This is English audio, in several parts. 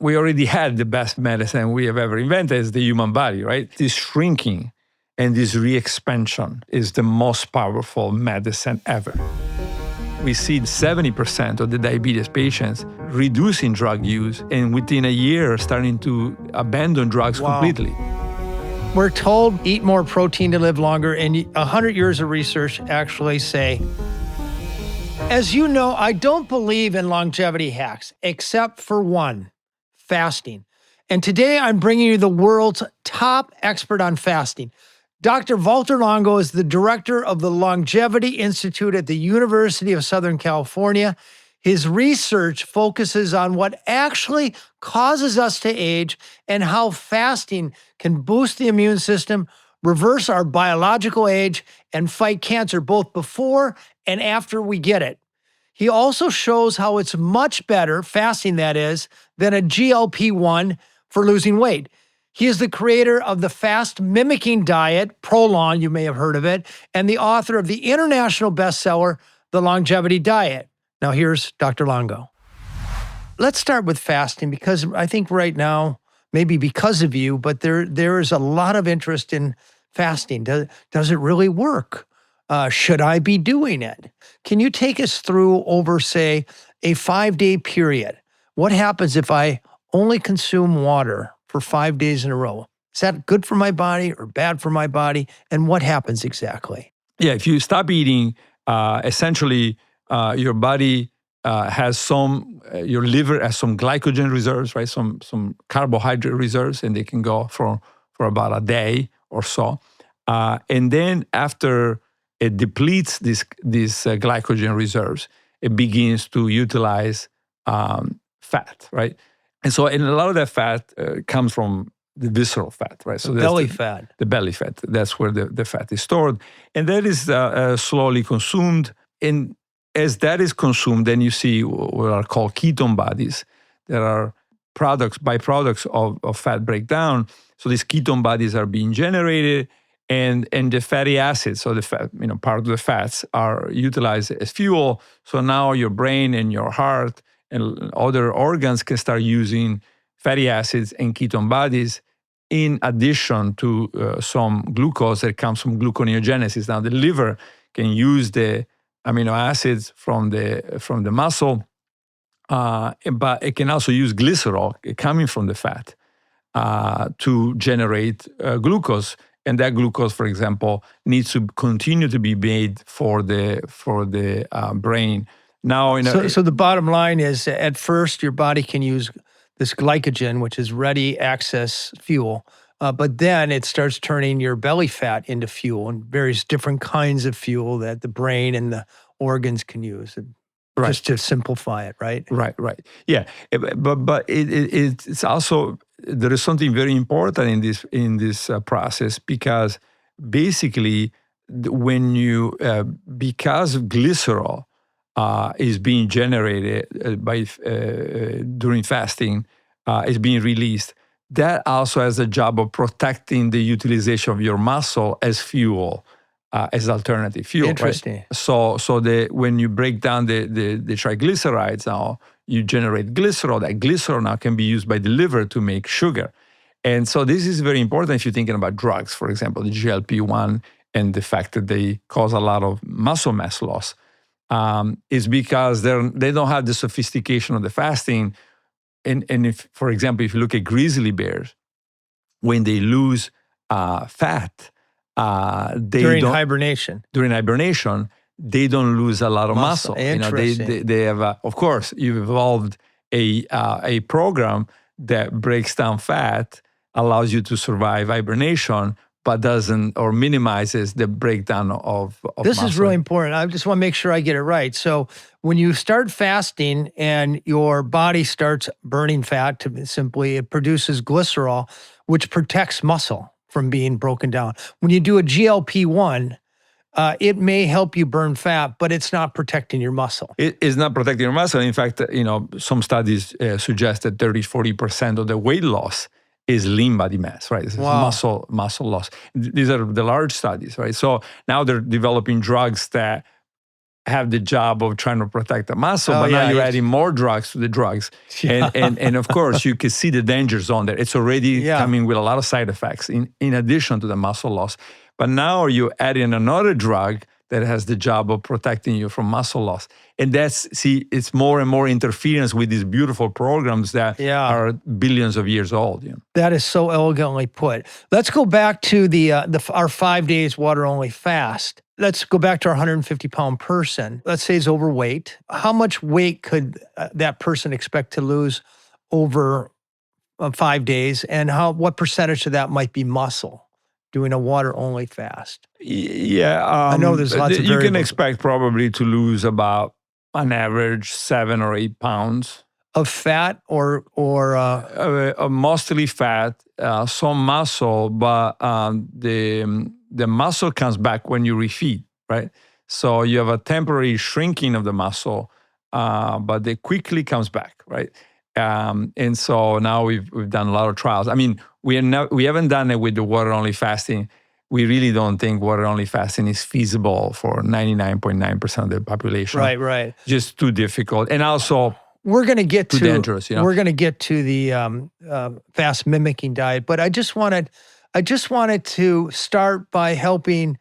we already had the best medicine we have ever invented is the human body, right? This shrinking and this re-expansion is the most powerful medicine ever. We see 70% of the diabetes patients reducing drug use and within a year starting to abandon drugs completely. We're told eat more protein to live longer, and 100 years of research actually say, as you know, I don't believe in longevity hacks except for one, fasting. And today I'm bringing you the world's top expert on fasting. Dr. Valter Longo is the director of the Longevity Institute at the University of Southern California. His research focuses on what actually causes us to age and how fasting can boost the immune system, reverse our biological age, and fight cancer both before and after we get it. He also shows how it's much better, fasting that is, than a GLP-1 for losing weight. He is the creator of the Fasting Mimicking Diet, Prolong, you may have heard of it, and the author of the international bestseller, The Longevity Diet. Now here's Dr. Longo. Let's start with fasting because I think right now, maybe because of you, but there is a lot of interest in fasting. Does it really work? Should I be doing it? Can you take us through over, say, a 5-day period? What happens if I only consume water for 5 days in a row? Is that good for my body or bad for my body? And what happens exactly? Yeah, if you stop eating, essentially your body has your liver has some glycogen reserves, right? Some carbohydrate reserves, and they can go for about a day or so. And then after it depletes these glycogen reserves, it begins to utilize fat, right? And a lot of that fat comes from the visceral fat, right? So the belly fat. The belly fat. That's where the fat is stored. And that is slowly consumed. And as that is consumed, then you see what are called ketone bodies. There are byproducts of fat breakdown. So these ketone bodies are being generated, and the fatty acids, so the fat, part of the fats are utilized as fuel. So now your brain and your heart and other organs can start using fatty acids and ketone bodies in addition to some glucose that comes from gluconeogenesis. Now the liver can use the amino acids from the muscle, but it can also use glycerol coming from the fat to generate glucose. And that glucose, for example, needs to continue to be made for the brain. Now, so the bottom line is, at first, your body can use this glycogen, which is ready access fuel, but then it starts turning your belly fat into fuel and various different kinds of fuel that the brain and the organs can use. Right. Just to simplify it, right? Right. Yeah, but it's also, there is something very important in this process, because basically when you because glycerol is being generated during fasting, is being released. That also has a job of protecting the utilization of your muscle as fuel, as alternative fuel. Interesting. Right? So when you break down the triglycerides, now you generate glycerol. That glycerol now can be used by the liver to make sugar. And so this is very important if you're thinking about drugs, for example, the GLP-1, and the fact that they cause a lot of muscle mass loss. Is because they don't have the sophistication of the fasting. And if, for example, if you look at grizzly bears, when they lose fat, during hibernation, they don't lose a lot of muscle. Interesting. They have, of course, you've evolved a program that breaks down fat, allows you to survive hibernation, but doesn't or minimizes the breakdown of This muscle. is really important. I just want to make sure I get it right. So when you start fasting and your body starts burning fat, it produces glycerol, which protects muscle from being broken down. When you do a GLP-1, it may help you burn fat, but it's not protecting your muscle. It is not protecting your muscle. In fact, some studies suggest that 30-40% of the weight loss is lean body mass, right? This is muscle loss. These are the large studies, right? So now they're developing drugs that have the job of trying to protect the muscle, but now yeah, you're adding more drugs to the drugs. Yeah. And of course, you can see the danger zone there. It's already Yeah. coming with a lot of side effects in addition to the muscle loss. But now you add in another drug that has the job of protecting you from muscle loss. And it's more and more interference with these beautiful programs that are billions of years old. You know? That is so elegantly put. Let's go back to our 5 days water only fast. Let's go back to our 150-pound person. Let's say he's overweight. How much weight could that person expect to lose over 5 days? And what percentage of that might be muscle doing a water only fast? Yeah. I know there's lots of variables. You can expect probably to lose about on average 7 or 8 pounds. Of fat or mostly fat, some muscle, but the muscle comes back when you refeed, right? So you have a temporary shrinking of the muscle, but it quickly comes back, right? And so now we've done a lot of trials. I mean, we haven't done it with the water-only fasting. We really don't think water-only fasting is feasible for 99.9% of the population. Right. Just too difficult. And also, we're going to get to dangerous, you know? We're going to get to the fast mimicking diet, but I just wanted to start by helping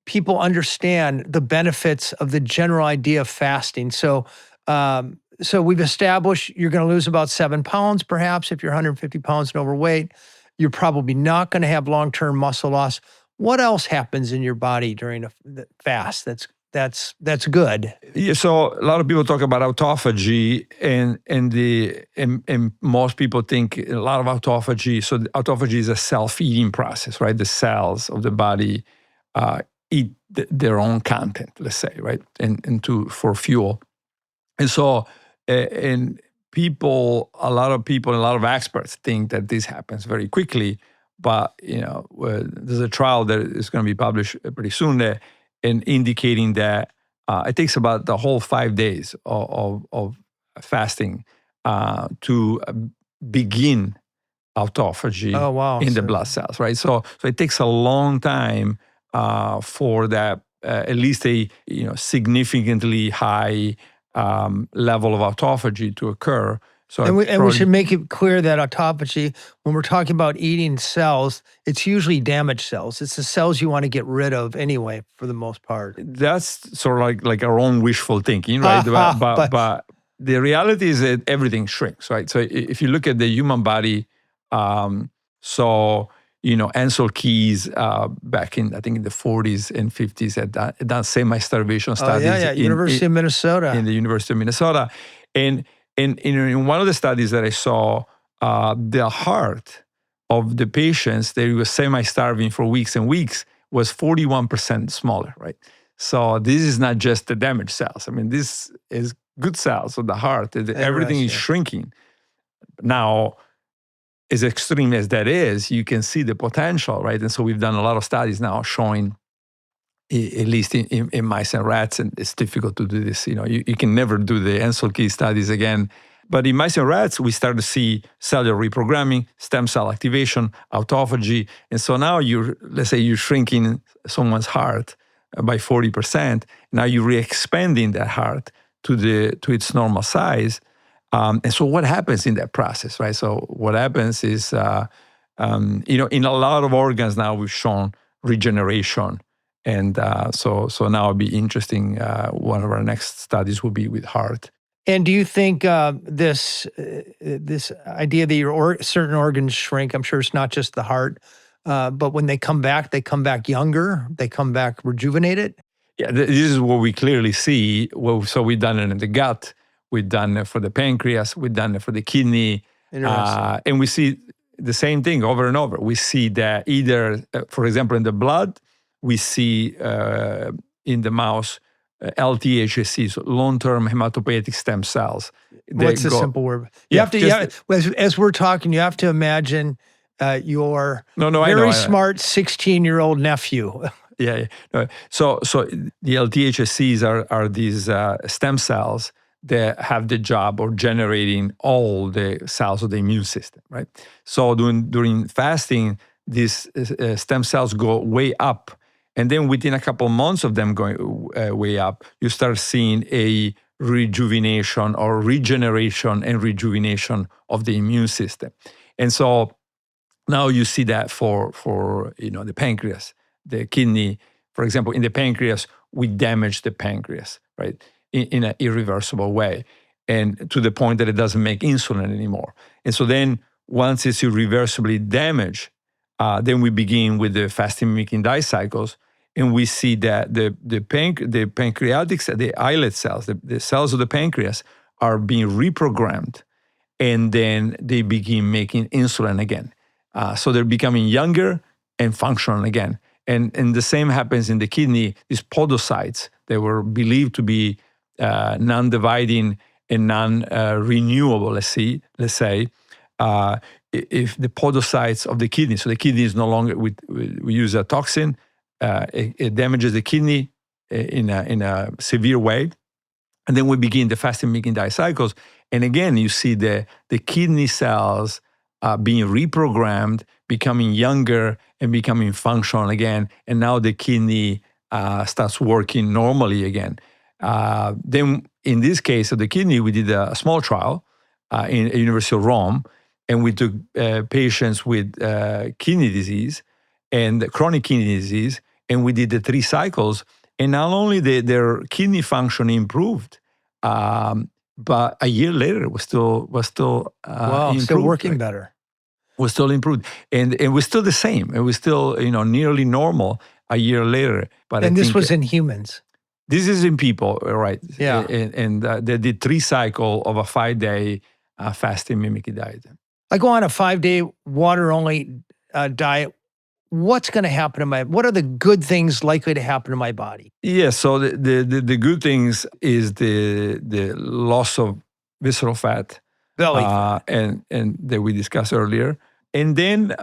people understand the benefits of the general idea of fasting. So we've established you're going to lose about 7 pounds, perhaps, if you're 150 pounds and overweight. You're probably not going to have long-term muscle loss. What else happens in your body during a fast that's good? Yeah, so a lot of people talk about autophagy, and most people think a lot of autophagy. So autophagy is a self-eating process, right? The cells of the body eat their own content, let's say, right, for fuel. And so, a lot of experts think that this happens very quickly. But there's a trial that is going to be published pretty soon there, and indicating that it takes about the whole 5 days of fasting to begin autophagy in the blood cells, right? So it takes a long time for that at least a significantly high level of autophagy to occur. So we should make it clear that autophagy, when we're talking about eating cells, it's usually damaged cells. It's the cells you want to get rid of anyway, for the most part. That's sort of like our own wishful thinking, right? But the reality is that everything shrinks, right? So if you look at the human body, Ansel Keys back in, I think, in the 40s and 50s had done semi-starvation studies. University of Minnesota. In the University of Minnesota. And in one of the studies that I saw, the heart of the patients that was semi-starving for weeks and weeks was 41% smaller, right? So this is not just the damaged cells. I mean, this is good cells of the heart. Everything is shrinking. Now, as extreme as that is, you can see the potential, right? And so we've done a lot of studies now showing, at least in mice and rats, and it's difficult to do this. You can never do the Ansel Keys studies again. But in mice and rats, we start to see cellular reprogramming, stem cell activation, autophagy. And so now let's say you're shrinking someone's heart by 40%. Now you're re-expanding that heart to its normal size. And so what happens in that process, right? So what happens is, in a lot of organs now we've shown regeneration. And so now it'll be interesting. One of our next studies will be with heart. And do you think this idea that certain organs shrink, I'm sure it's not just the heart, but when they come back younger, they come back rejuvenated? Yeah, this is what we clearly see. So we've done it in the gut, we've done it for the pancreas, we've done it for the kidney. And we see the same thing over and over. We see that either, for example, in the blood, we see in the mouse, LTHSCs, long-term hematopoietic stem cells. What's the simple word? As we're talking, you have to imagine your very smart 16-year-old nephew. Yeah. No. So the LTHSCs are these stem cells that have the job of generating all the cells of the immune system, right? So during fasting, these stem cells go way up, And then within a couple of months of them going way up, you start seeing a rejuvenation or regeneration and rejuvenation of the immune system. And so now you see that for the pancreas, the kidney. For example, in the pancreas, we damage the pancreas, right, in an irreversible way, and to the point that it doesn't make insulin anymore. And so then once it's irreversibly damaged, then we begin with the fasting mimicking diet cycles, and we see that the pancreatic, the islet cells, the cells of the pancreas are being reprogrammed, and then they begin making insulin again. So they're becoming younger and functional again. And the same happens in the kidney. These podocytes, they were believed to be non-dividing and non-renewable, let's say, if the podocytes of the kidney, so the kidney is no longer, we use a toxin, it damages the kidney in a severe way. And then we begin the fasting mimicking diet cycles. And again, you see the kidney cells being reprogrammed, becoming younger and becoming functional again. And now the kidney starts working normally again. Then in this case of the kidney, we did a small trial in University of Rome, and we took patients with kidney disease and chronic kidney disease, and we did the 3 cycles. And not only their kidney function improved, but a year later it was still improved, still working right? better. Was still improved, and it was still the same. It was still nearly normal a year later. But this was in humans. This is in people, right? Yeah. And they did 3 cycles of a 5-day fasting mimicking diet. I go on a 5-day water-only diet. What's going to happen to what are the good things likely to happen to my body? Yeah, so the good things is the loss of visceral fat, belly fat, and that we discussed earlier. And then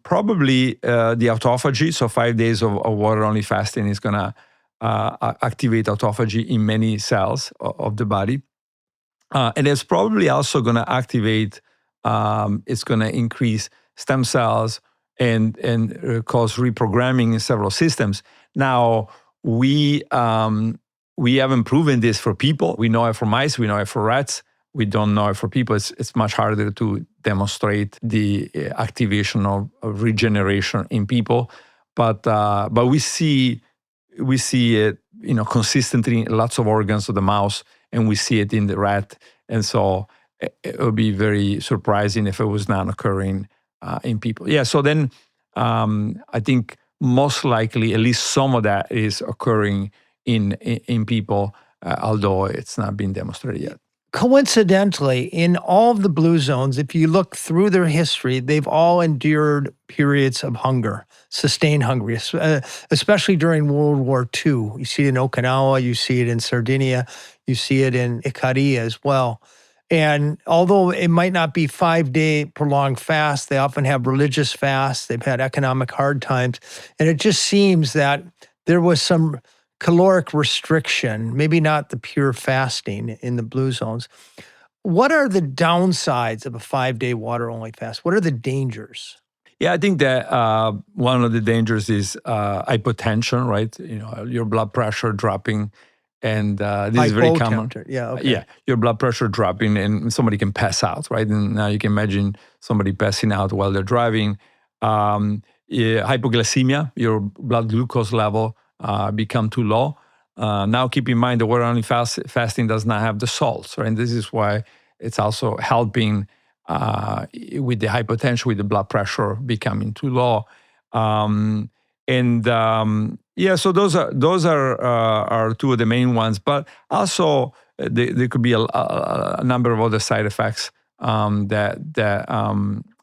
probably the autophagy. So 5 days of water-only fasting is going to activate autophagy in many cells of the body. And it's probably also going to activate, it's going to increase stem cells and cause reprogramming in several systems. Now, we haven't proven this for people. We know it for mice, we know it for rats. We don't know it for people. It's much harder to demonstrate the activation of regeneration in people. But we see it, consistently in lots of organs of the mouse, and we see it in the rat. And so it would be very surprising if it was not occurring in people. Yeah. So then I think most likely at least some of that is occurring in people, although it's not been demonstrated yet. Coincidentally, in all of the blue zones, if you look through their history, they've all endured periods of hunger, sustained hunger, especially during World War II. You see it in Okinawa, you see it in Sardinia, you see it in Ikaria as well. And although it might not be 5-day prolonged fast, they often have religious fasts. They've had economic hard times. And it just seems that there was some caloric restriction, maybe not the pure fasting in the blue zones. What are the downsides of a 5-day water-only fast? What are the dangers? Yeah, I think that one of the dangers is hypotension, right? Your blood pressure dropping, and this is very common. Yeah, okay. Yeah, your blood pressure dropping, and somebody can pass out, right? And now you can imagine somebody passing out while they're driving. Hypoglycemia, your blood glucose level become too low. Now, keep in mind the water-only fasting does not have the salts, right? And this is why it's also helping with the hypertension, with the blood pressure becoming too low. So those are 2 of the main ones. But also there could be a number of other side effects that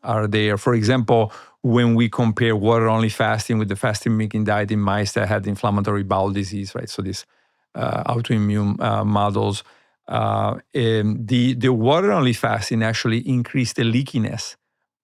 are there. For example, when we compare water-only fasting with the fasting mimicking diet in mice that had inflammatory bowel disease, right? So these autoimmune models, the water-only fasting actually increased the leakiness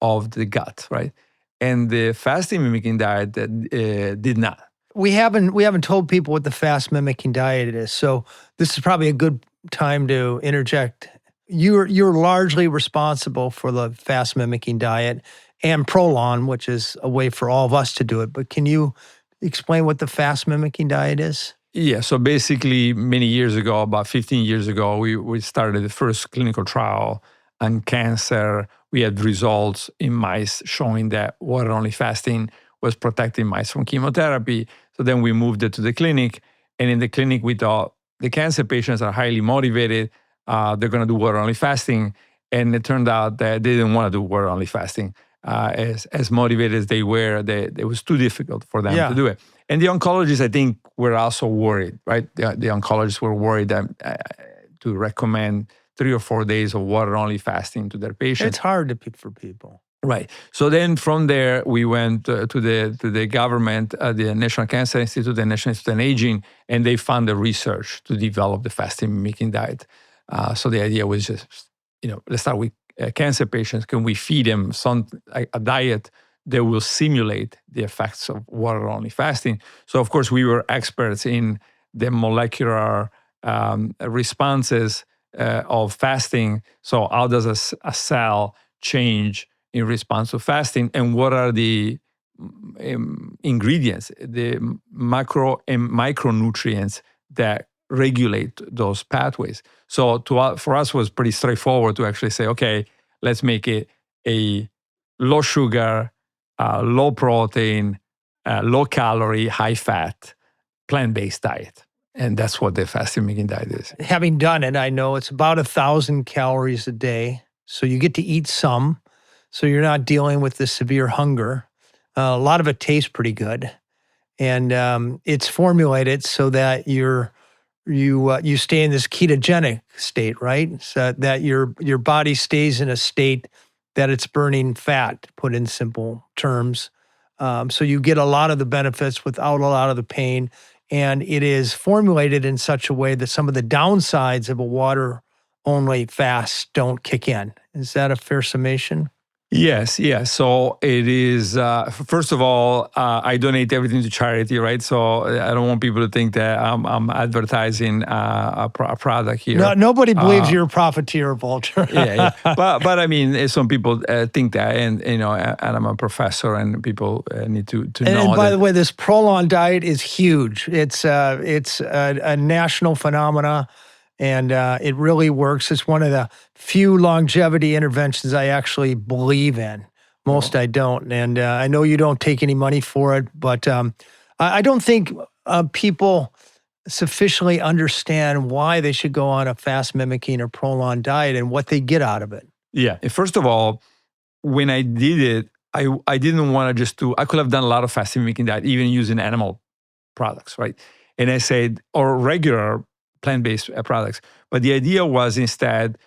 of the gut, right? And the fasting mimicking diet did not. We haven't told people what the fast mimicking diet is, so this is probably a good time to interject. You're largely responsible for the fast mimicking diet and Prolon, which is a way for all of us to do it. But can you explain what the fast mimicking diet is? Yeah, so basically many years ago, about 15 years ago, we started the first clinical trial on cancer. We had results in mice showing that water-only fasting was protecting mice from chemotherapy. So then we moved it to the clinic. And in the clinic, we thought the cancer patients are highly motivated. They're going to do water-only fasting. And it turned out that they didn't want to do water-only fasting. As motivated as they were, it was too difficult for them to do it. And the oncologists, I think, were also worried, right? The oncologists were worried that to recommend 3 or 4 days of water-only fasting to their patients. It's hard to pick for people. Right. So then from there, we went to the government, the National Cancer Institute, the National Institute on Aging, and they funded research to develop the fasting mimicking diet. So the idea was just, let's start with cancer patients. Can we feed them a diet that will simulate the effects of water-only fasting? So, of course, we were experts in the molecular responses of fasting. So how does a cell change in response to fasting? And what are the ingredients, the macro and micronutrients that regulate those pathways? So for us, it was pretty straightforward to actually say, okay, let's make it a low sugar, low protein, low calorie, high fat, plant-based diet. And that's what the fasting mimicking diet is. Having done it, I know it's about 1,000 calories a day. So you get to eat some. So you're not dealing with the severe hunger. A lot of it tastes pretty good. And it's formulated so that you stay in this ketogenic state, right? So that your body stays in a state that it's burning fat, put in simple terms. So you get a lot of the benefits without a lot of the pain. And it is formulated in such a way that some of the downsides of a water-only fast don't kick in. Is that a fair summation? Yes. So it is, first of all, I donate everything to charity, right? So I don't want people to think that I'm advertising a product here. No, nobody believes you're a profiteer, Valter. Yeah. But I mean, some people think that, and and I'm a professor, and people need to know. And by the way, this Prolon diet is huge. It's a national phenomena. And it really works. It's one of the few longevity interventions I actually believe in. Most I don't. And I know you don't take any money for it, but I don't think people sufficiently understand why they should go on a fast mimicking or Prolon diet and what they get out of it. Yeah. First of all, when I did it, I didn't want to just I could have done a lot of fasting mimicking diet, even using animal products, right? And I said, or regular plant-based products. But the idea was instead,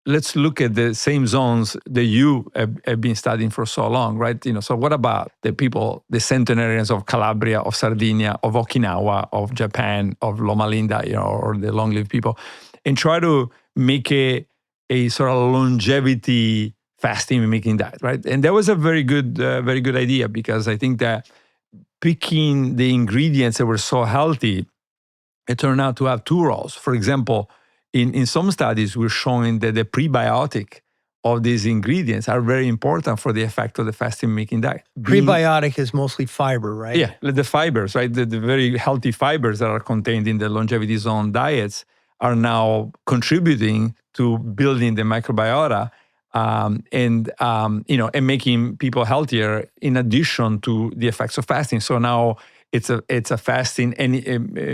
let's look at the same zones that you have been studying for so long, right? So what about the people, the Centenarians of Calabria, of Sardinia, of Okinawa, of Japan, of Loma Linda, or the long-lived people, and try to make a sort of longevity fasting mimicking diet, right? And that was a very good idea, because I think that picking the ingredients that were so healthy, it turned out to have two roles. For example, in some studies, we're showing that the prebiotic of these ingredients are very important for the effect of the fasting mimicking diet. Prebiotic is mostly fiber, right? Yeah, the fibers, right? The very healthy fibers that are contained in the longevity zone diets are now contributing to building the microbiota and making people healthier in addition to the effects of fasting. So now it's a fasting and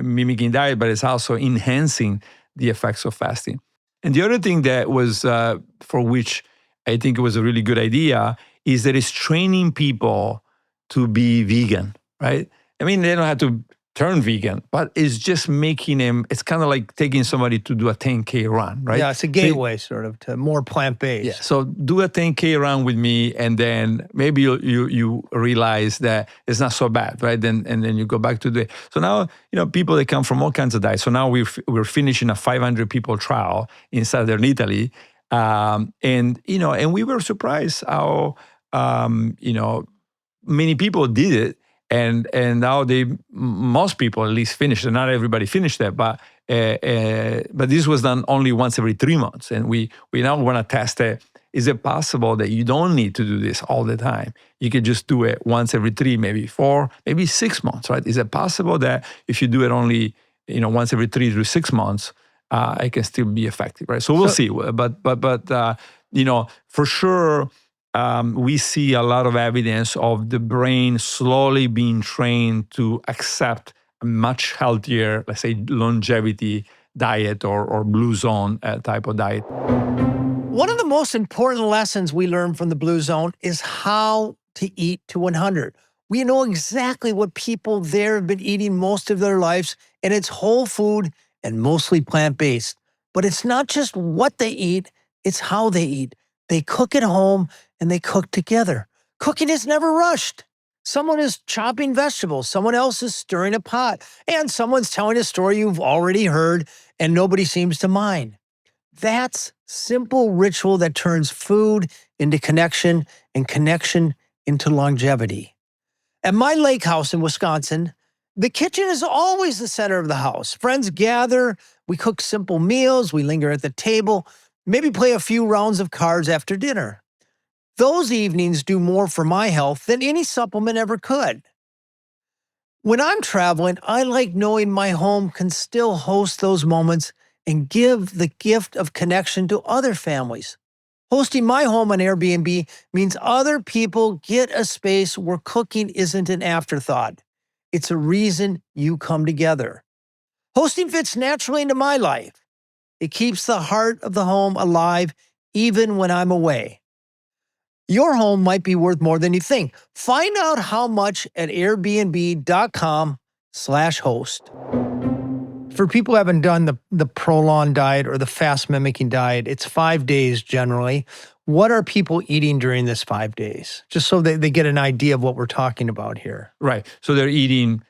mimicking diet, but it's also enhancing the effects of fasting. And the other thing that was, for which I think it was a really good idea, is that it's training people to be vegan, right? I mean, they don't have to turn vegan, but it's just making them, it's kind of like taking somebody to do a 10K run, right? Yeah, it's a gateway sort of to more plant-based. Yeah, so do a 10K run with me, and then maybe you realize that it's not so bad, right? And then you go back to the, so now, people that come from all kinds of diets. So now we're finishing a 500 people trial in Southern Italy. And we were surprised how, many people did it. And now most people at least finished it. Not everybody finished that, but this was done only once every 3 months. And we now want to test it is it possible that you don't need to do this all the time? You could just do it once every 3, maybe 4, maybe 6 months, right? Is it possible that if you do it only, once every 3 to 6 months, it can still be effective, right? So we'll see. But for sure, we see a lot of evidence of the brain slowly being trained to accept a much healthier, let's say, longevity diet or blue zone type of diet. One of the most important lessons we learn from the blue zone is how to eat to 100. We know exactly what people there have been eating most of their lives, and it's whole food and mostly plant-based. But it's not just what they eat, it's how they eat. They cook at home and they cook together. Cooking is never rushed. Someone is chopping vegetables, someone else is stirring a pot, and someone's telling a story you've already heard and nobody seems to mind. That's simple ritual that turns food into connection and connection into longevity. At my lake house in Wisconsin, the kitchen is always the center of the house. Friends gather, we cook simple meals, we linger at the table, maybe play a few rounds of cards after dinner. Those evenings do more for my health than any supplement ever could. When I'm traveling, I like knowing my home can still host those moments and give the gift of connection to other families. Hosting my home on Airbnb means other people get a space where cooking isn't an afterthought. It's a reason you come together. Hosting fits naturally into my life. It keeps the heart of the home alive even when I'm away. Your home might be worth more than you think. Find out how much at airbnb.com/host. For people who haven't done the prolonged diet or the fast mimicking diet, it's 5 days generally. What are people eating during this 5 days? Just so they get an idea of what we're talking about here. Right. So they're eating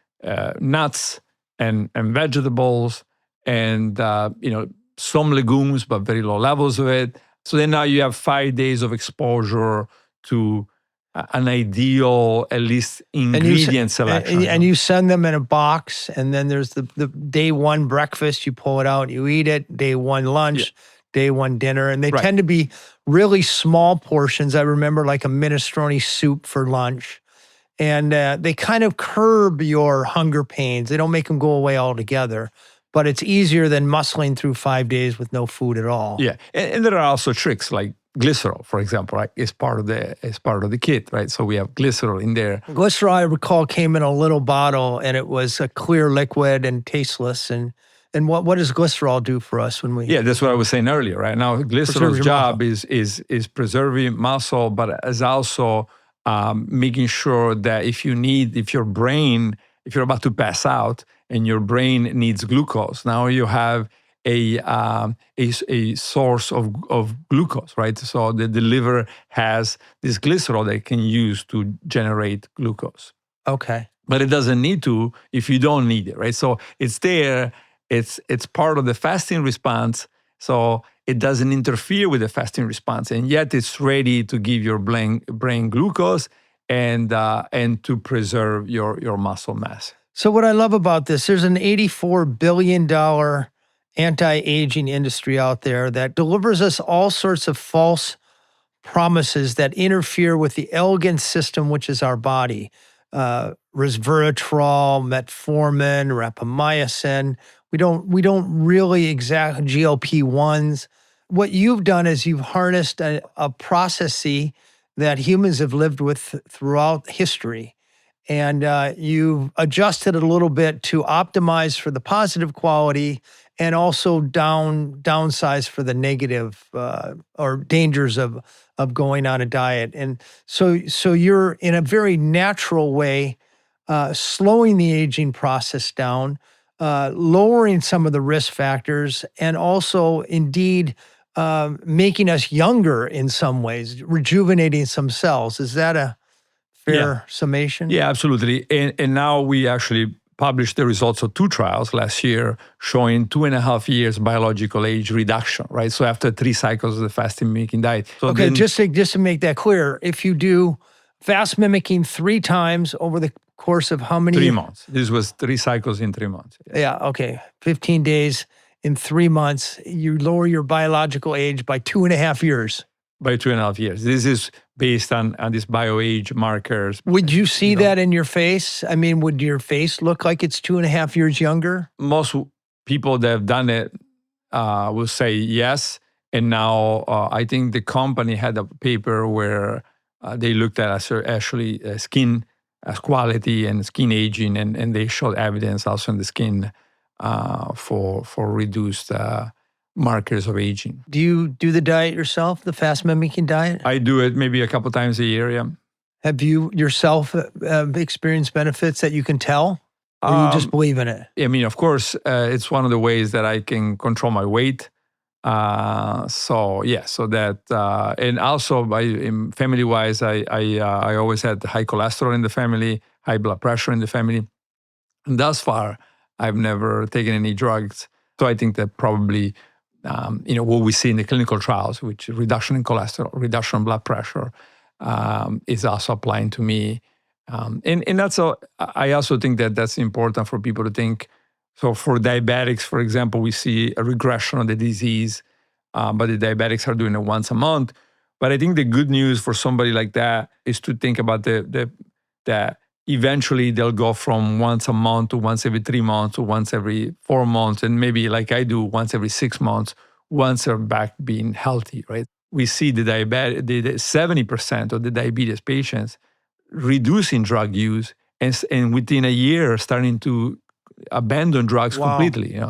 nuts and vegetables and some legumes, but very low levels of it. So then now you have 5 days of exposure to an ideal, at least ingredient selection. And you send them in a box, and then there's the day one breakfast. You pull it out, you eat it. Day one lunch, day one dinner. And they tend to be really small portions. I remember like a minestrone soup for lunch. And they kind of curb your hunger pains. They don't make them go away altogether. But it's easier than muscling through 5 days with no food at all. Yeah, and there are also tricks like glycerol, for example, right? Is part of the kit, right? So we have glycerol in there. Glycerol, I recall, came in a little bottle, and it was a clear liquid and tasteless. And what does glycerol do for us when we? Yeah, that's what I was saying earlier, right? Now, glycerol's job is preserving muscle, but is also making sure that if you're about to pass out and your brain needs glucose, now you have a source of glucose, right? So the liver has this glycerol that it can use to generate glucose. Okay. But it doesn't need to if you don't need it, right? So it's there. It's part of the fasting response. So it doesn't interfere with the fasting response, and yet it's ready to give your brain glucose and to preserve your muscle mass. So what I love about this, there's an $84 billion anti-aging industry out there that delivers us all sorts of false promises that interfere with the elegant system, which is our body. Resveratrol, metformin, rapamycin. We don't really exact GLP-1s. What you've done is you've harnessed a process that humans have lived with throughout history. And you've adjusted it a little bit to optimize for the positive quality and also downsize for the negative or dangers of going on a diet. And so you're in a very natural way slowing the aging process down, lowering some of the risk factors, and also indeed making us younger in some ways, rejuvenating some cells. Is that a fair summation? Yeah, absolutely. And now we actually published the results of 2 trials last year showing 2.5 years biological age reduction, right? So after 3 cycles of the fasting mimicking diet. So okay, just to make that clear, if you do fast mimicking 3 times over the course of how many? 3 months. This was 3 cycles in 3 months. Yeah, okay. 15 days in 3 months, you lower your biological age by 2.5 years. by 2.5 years. This is based on these bioage markers. Would you see that in your face? I mean, would your face look like it's 2.5 years younger? Most people that have done it will say yes. And now I think the company had a paper where they looked at actually skin quality and skin aging, and they showed evidence also in the skin for reduced markers of aging. Do you do the diet yourself, the fast mimicking diet? I do it maybe a couple times a year, yeah. Have you yourself experienced benefits that you can tell? Or you just believe in it? I mean, of course, it's one of the ways that I can control my weight. So that, and also family-wise, I always had high cholesterol in the family, high blood pressure in the family. And thus far, I've never taken any drugs. So I think that probably, what we see in the clinical trials, which reduction in cholesterol, reduction in blood pressure, is also applying to me. And that's I also think that that's important for people to think. So for diabetics, for example, we see a regression of the disease, but the diabetics are doing it once a month. But I think the good news for somebody like that is to think about that eventually they'll go from once a month to once every 3 months to once every 4 months, and maybe like I do, once every 6 months, once they're back being healthy, right? We see the 70% of the diabetes patients reducing drug use and within a year starting to abandon drugs completely.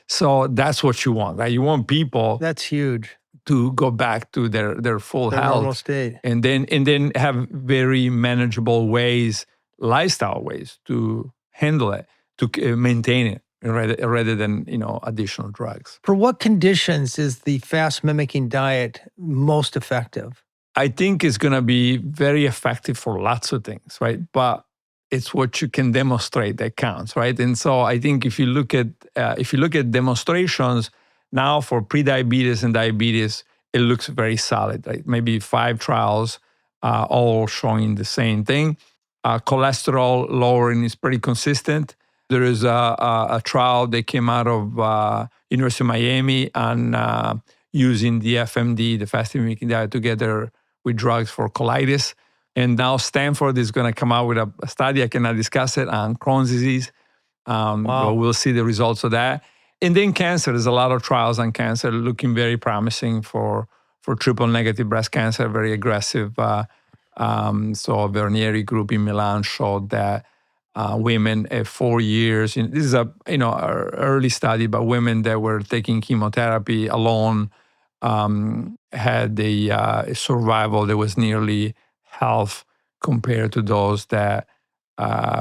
So that's what you want, right? You want people that's huge to go back to their full health, normal state, and then have very manageable ways, lifestyle ways to handle it, to maintain it rather than additional drugs. For what conditions is the fast mimicking diet most effective? I think it's going to be very effective for lots of things, right? But it's what you can demonstrate that counts, right? And so I think if you look at demonstrations now for prediabetes and diabetes, it looks very solid, right? Maybe 5 trials, all showing the same thing. Cholesterol lowering is pretty consistent. There is a trial that came out of University of Miami on using the FMD, the fasting mimicking diet, together with drugs for colitis. And now Stanford is going to come out with a study, I cannot discuss it, on Crohn's disease. But we'll see the results of that. And then cancer, there's a lot of trials on cancer looking very promising for triple-negative breast cancer, very aggressive. So a Vernieri group in Milan showed that women at 4 years, this is a early study, but women that were taking chemotherapy alone had a survival that was nearly half compared to those that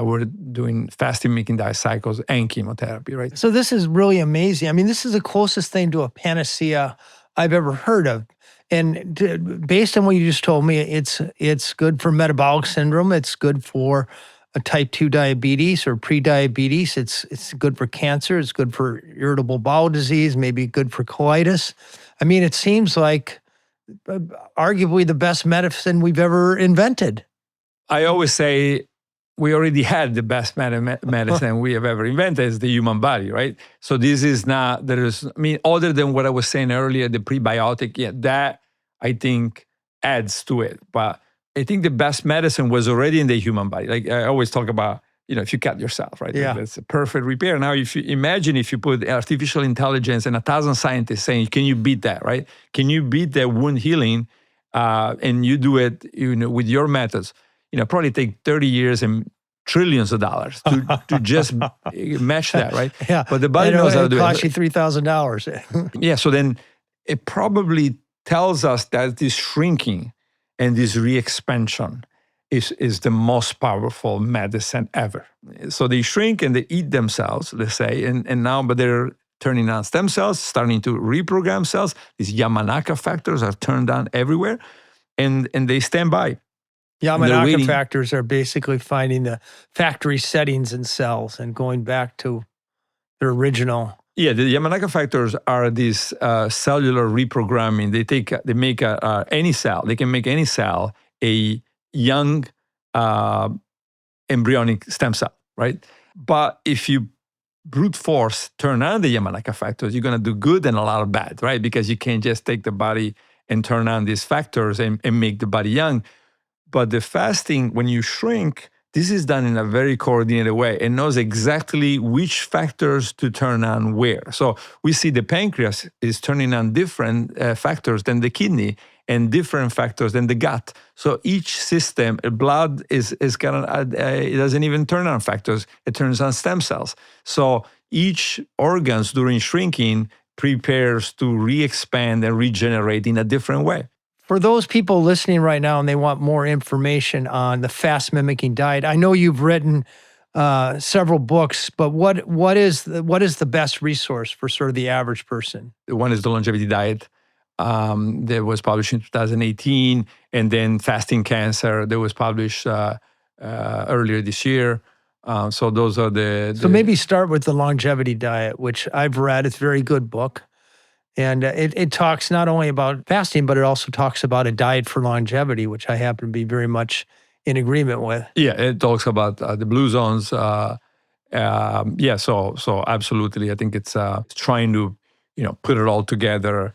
were doing fasting mimicking diet cycles and chemotherapy, right? So this is really amazing. I mean, this is the closest thing to a panacea I've ever heard of. And based on what you just told me, it's good for metabolic syndrome. It's good for a type 2 diabetes or prediabetes. It's good for cancer. It's good for irritable bowel disease, maybe good for colitis. I mean, it seems like arguably the best medicine we've ever invented. I always say we already had the best medicine we have ever invented, is the human body, right? So this is not, other than what I was saying earlier, the prebiotic, that I think adds to it. But I think the best medicine was already in the human body. Like I always talk about, if you cut yourself, right? Yeah. That's a perfect repair. Now, if you put artificial intelligence and 1,000 scientists saying, can you beat that, right? Can you beat that wound healing? And you do it, with your methods, probably take 30 years and trillions of dollars to just match that, right? Yeah. But the body knows how to do it. It costs you $3,000. Yeah. So then it probably tells us that this shrinking and this re-expansion is the most powerful medicine ever. So they shrink and they eat themselves, let's say, and now, but they're turning on stem cells, starting to reprogram cells. These Yamanaka factors are turned on everywhere, and they stand by. Yamanaka factors are basically finding the factory settings in cells and going back to their original. Yeah, the Yamanaka factors are these cellular reprogramming. They make any cell. They can make any cell a young embryonic stem cell, right? But if you brute force turn on the Yamanaka factors, you're going to do good and a lot of bad, right? Because you can't just take the body and turn on these factors and make the body young. But the fasting, when you shrink, this is done in a very coordinated way and knows exactly which factors to turn on where. So we see the pancreas is turning on different factors than the kidney and different factors than the gut. So each system, blood is kind of, it doesn't even turn on factors, it turns on stem cells. So each organs during shrinking prepares to re-expand and regenerate in a different way. For those people listening right now and they want more information on the fast mimicking diet, I know you've written several books, but what is the best resource for sort of the average person? One is the longevity diet that was published in 2018, and then Fasting Cancer that was published earlier this year. So those are the. So maybe start with the longevity diet, which I've read. It's a very good book. And it talks not only about fasting, but it also talks about a diet for longevity, which I happen to be very much in agreement with. Yeah, it talks about the blue zones. So absolutely, I think it's trying to put it all together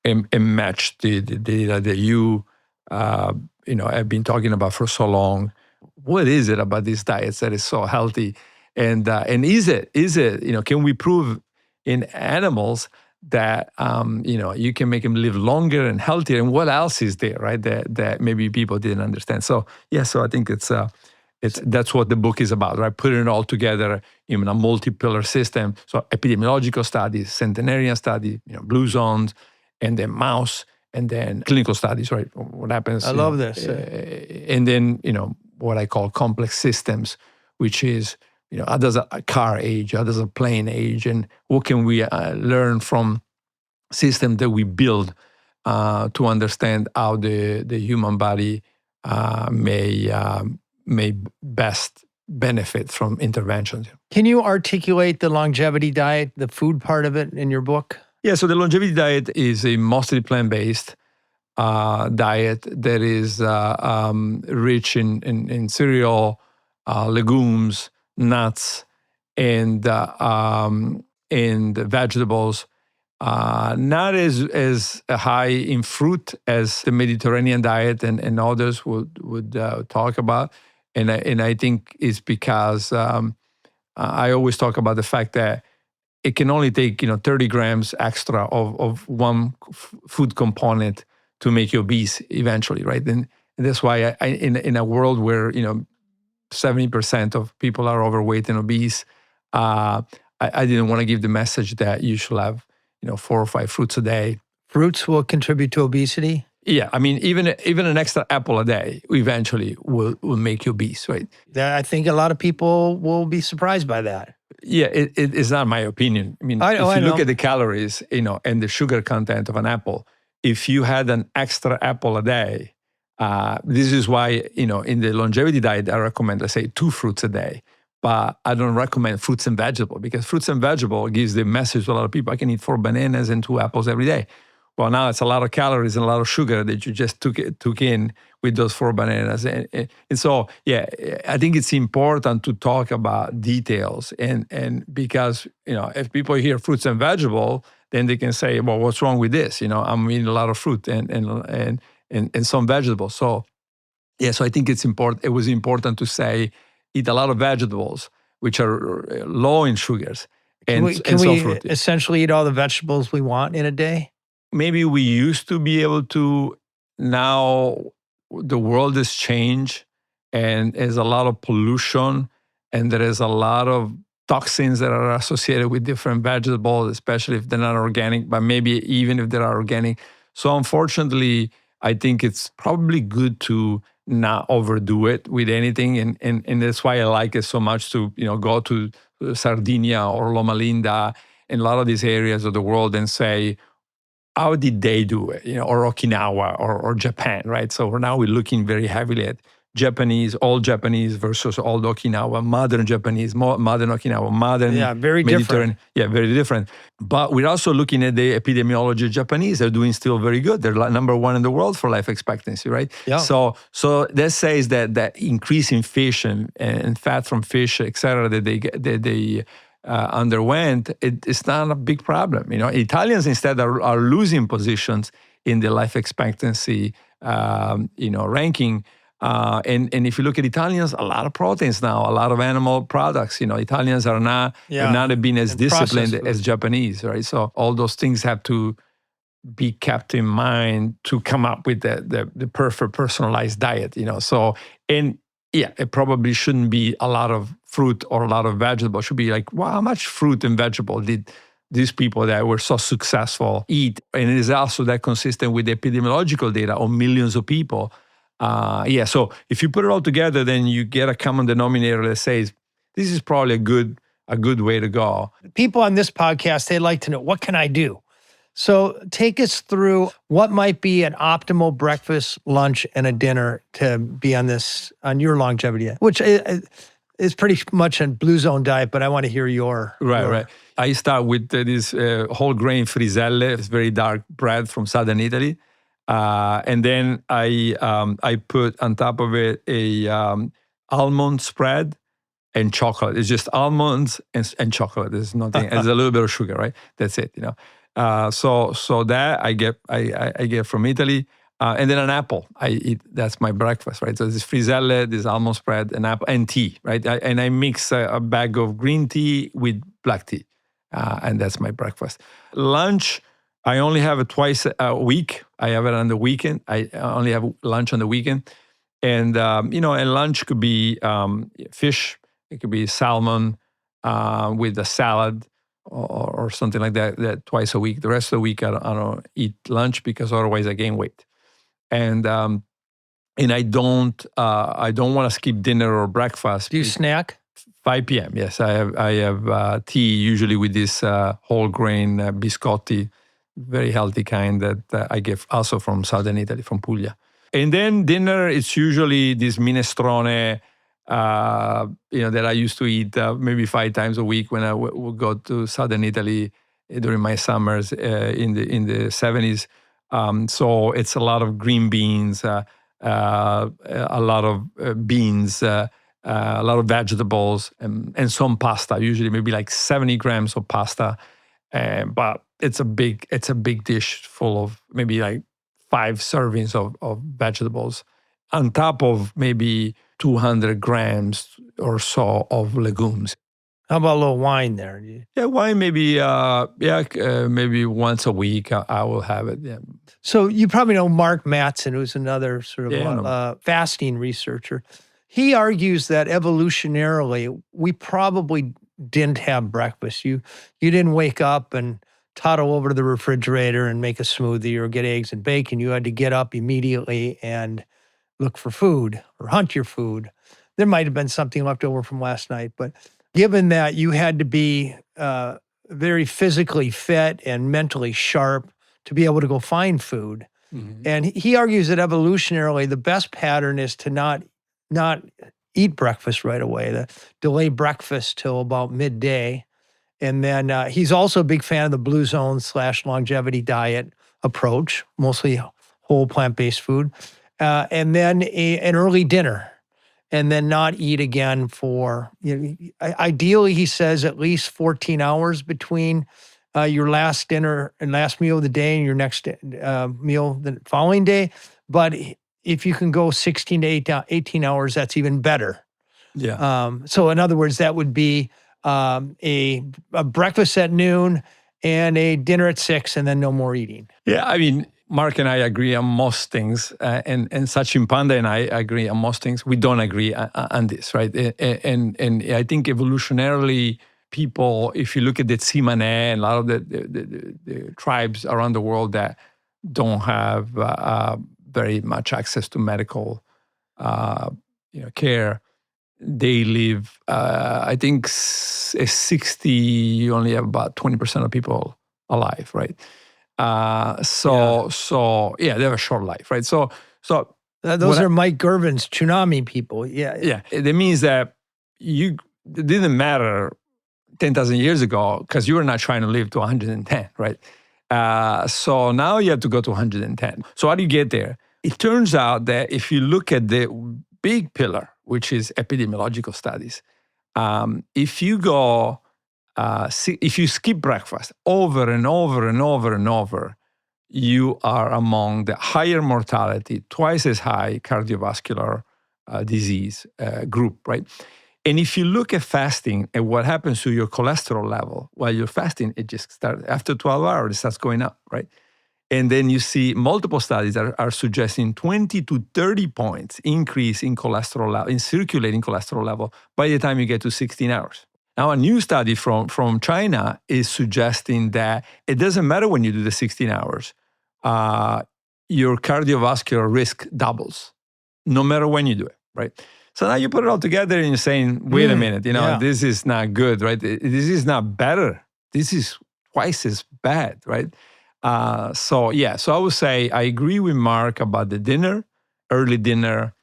and match the data that you have been talking about for so long. What is it about these diets that is so healthy, and is it can we prove in animals that you can make them live longer and healthier, and what else is there, right? That maybe people didn't understand. So so I think it's that's what the book is about, right? Putting it all together in a multi-pillar system. So epidemiological studies, Centenarian study, blue zones, and then mouse, and then clinical studies, right? What happens? I love this. And then what I call complex systems, which is how does a car age? How does a plane age? And what can we learn from systems that we build to understand how the human body may best benefit from interventions? Can you articulate the longevity diet, the food part of it in your book? Yeah, so the longevity diet is a mostly plant-based diet that is rich in cereal, legumes, nuts, and vegetables. Not as high in fruit as the Mediterranean diet and others would talk about, and I think it's because I always talk about the fact that it can only take 30 grams extra of one food component to make you obese eventually, right? And that's why in a world where 70% of people are overweight and obese, I didn't want to give the message that you should have 4 or 5 fruits a day. Fruits will contribute to obesity? Yeah, I mean, even an extra apple a day eventually will make you obese, right? I think a lot of people will be surprised by that. Yeah, it is not my opinion. I mean, if you look at the calories, and the sugar content of an apple, if you had an extra apple a day, this is why, in the longevity diet, I recommend, let's say, 2 fruits a day. But I don't recommend fruits and vegetables, because fruits and vegetables gives the message to a lot of people, I can eat 4 bananas and 2 apples every day. Well, now it's a lot of calories and a lot of sugar that you just took in with those 4 bananas. And so, yeah, I think it's important to talk about details. And because, if people hear fruits and vegetables, then they can say, well, what's wrong with this? I'm eating a lot of fruit and some vegetables. So, yeah, so I think it's important. It was important to say, eat a lot of vegetables, which are low in sugars. Can we essentially eat all the vegetables we want in a day? Maybe we used to be able to. Now the world has changed, and there's a lot of pollution, and there is a lot of toxins that are associated with different vegetables, especially if they're not organic, but maybe even if they are organic. So unfortunately, I think it's probably good to not overdo it with anything. And that's why I like it so much to, go to Sardinia or Loma Linda and a lot of these areas of the world and say, how did they do it? Or Okinawa or Japan, right? So now we're looking very heavily at old Japanese versus old Okinawa, modern Japanese, modern Okinawa, modern very Mediterranean. different. Yeah, very different. But we're also looking at the epidemiology of Japanese. They're doing still very good. They're number 1 in the world for life expectancy, right? Yeah. So that says that increase in fish and fat from fish, et cetera, that they underwent, it's not a big problem. Italians instead are losing positions in the life expectancy, ranking. And if you look at Italians, a lot of proteins now, a lot of animal products. Italians have not been as disciplined as Japanese, right? So all those things have to be kept in mind to come up with the perfect personalized diet. So, and yeah, it probably shouldn't be a lot of fruit or a lot of vegetable. It should be like, wow, how much fruit and vegetable did these people that were so successful eat? And it is also that consistent with the epidemiological data on millions of people. So if you put it all together, then you get a common denominator that says, this is probably a good way to go. People on this podcast, they like to know, what can I do? So take us through what might be an optimal breakfast, lunch, and a dinner to be on your longevity diet, which is pretty much a blue zone diet, but I want to hear your. Right. I start with this whole grain friselle. It's very dark bread from southern Italy. And then I put on top of it a almond spread and chocolate. It's just almonds and chocolate. There's nothing. There's a little bit of sugar, right? That's it. So that I get from Italy, and then an apple. I eat. That's my breakfast, right? So this friselle, this almond spread, an apple, and tea, right? And I mix a bag of green tea with black tea, and that's my breakfast. Lunch, I only have it twice a week. I have it on the weekend. I only have lunch on the weekend, and and lunch could be fish. It could be salmon with a salad. Or something like that twice a week. The rest of the week, I don't eat lunch because otherwise I gain weight. And I don't want to skip dinner or breakfast. Do you snack? 5 p.m. Yes, I have tea usually with this whole grain biscotti, very healthy kind that I get also from southern Italy, from Puglia. And then dinner, it's usually this minestrone. That I used to eat maybe 5 times a week when I would go to southern Italy during my summers in the 70s. So it's a lot of green beans, a lot of beans, a lot of vegetables, and some pasta. Usually maybe like 70 grams of pasta, but it's a big dish full of maybe like 5 servings of vegetables, on top of maybe 200 grams or so of legumes. How about a little wine there? Yeah, wine maybe, maybe once a week I will have it. Yeah. So you probably know Mark Mattson, who's another sort of fasting researcher. He argues that evolutionarily, we probably didn't have breakfast. You didn't wake up and toddle over to the refrigerator and make a smoothie or get eggs and bacon. You had to get up immediately and look for food or hunt your food. There might have been something left over from last night, but given that you had to be very physically fit and mentally sharp to be able to go find food. Mm-hmm. And he argues that evolutionarily, the best pattern is to not eat breakfast right away, to delay breakfast till about midday. And then he's also a big fan of the blue zone / longevity diet approach, mostly whole plant-based food. And then an early dinner, and then not eat again for, ideally, he says, at least 14 hours between your last dinner and last meal of the day and your next meal the following day. But if you can go 16 to 18 hours, that's even better. Yeah. So in other words, that would be a breakfast at noon and a dinner at 6, and then no more eating. Yeah, I mean, Mark and I agree on most things, and Sachin Panda and I agree on most things. We don't agree on this, right? And I think evolutionarily, people, if you look at the Tsimane and a lot of the tribes around the world that don't have very much access to medical care, they live, I think, at 60, you only have about 20% of people alive, right? So they have a short life, right? So those are Mike Gervin's tsunami people. Yeah. That means that it didn't matter 10,000 years ago because you were not trying to live to 110, right? So now you have to go to 110. So how do you get there? It turns out that if you look at the big pillar, which is epidemiological studies, if you go, if you skip breakfast over and over and over and over, you are among the higher mortality, twice as high cardiovascular disease group, right? And if you look at fasting and what happens to your cholesterol level while you're fasting, it just starts after 12 hours, it starts going up, right? And then you see multiple studies that are suggesting 20 to 30 points increase in cholesterol level, in circulating cholesterol level by the time you get to 16 hours. Now, a new study from China is suggesting that it doesn't matter when you do the 16 hours, your cardiovascular risk doubles, no matter when you do it, right? So now you put it all together and you're saying, wait a minute, this is not good, right? This is not better. This is twice as bad, right? So I would say I agree with Mark about the dinner, early dinner,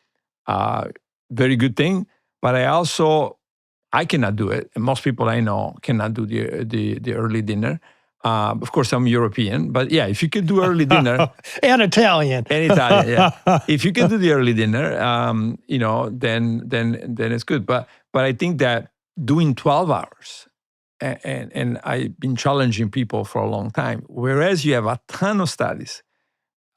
very good thing. But I cannot do it. And most people I know cannot do the early dinner. Of course, I'm European, but yeah, if you could do early dinner. And Italian. Yeah. If you can do the early dinner, then it's good. But I think that doing 12 hours, and I've been challenging people for a long time, whereas you have a ton of studies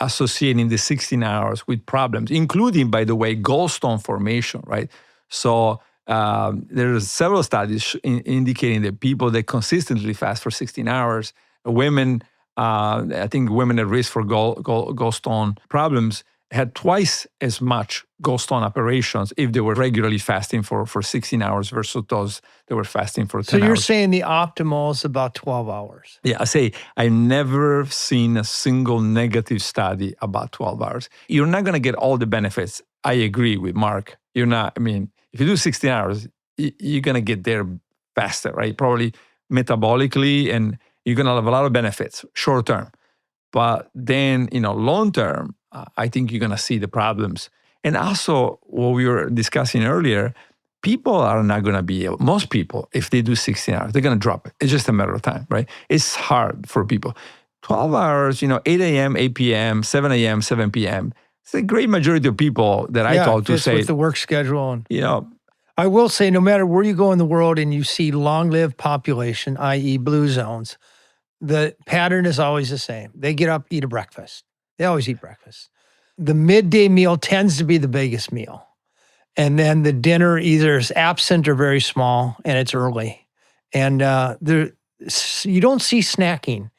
associating the 16 hours with problems, including, by the way, gallstone formation, right? So there are several studies indicating that people that consistently fast for 16 hours, women, I think women at risk for gallstone problems had twice as much gallstone operations if they were regularly fasting for 16 hours versus those that were fasting for 10 hours. So you're saying the optimal is about 12 hours? Yeah, I say I've never seen a single negative study about 12 hours. You're not going to get all the benefits. I agree with Mark. You're not, if you do 16 hours, you're going to get there faster, right? Probably metabolically, and you're going to have a lot of benefits short term. But then, long term, I think you're going to see the problems. And also, what we were discussing earlier, people are not going to be able, most people, if they do 16 hours, they're going to drop it. It's just a matter of time, right? It's hard for people. 12 hours, 8 a.m., 8 p.m., 7 a.m., 7 p.m., it's a great majority of people that I talk to say, with the work schedule. And, I will say, no matter where you go in the world and you see long-lived population, i.e. blue zones, the pattern is always the same. They get up, eat a breakfast. They always eat breakfast. The midday meal tends to be the biggest meal. And then the dinner either is absent or very small, and it's early. And you don't see snacking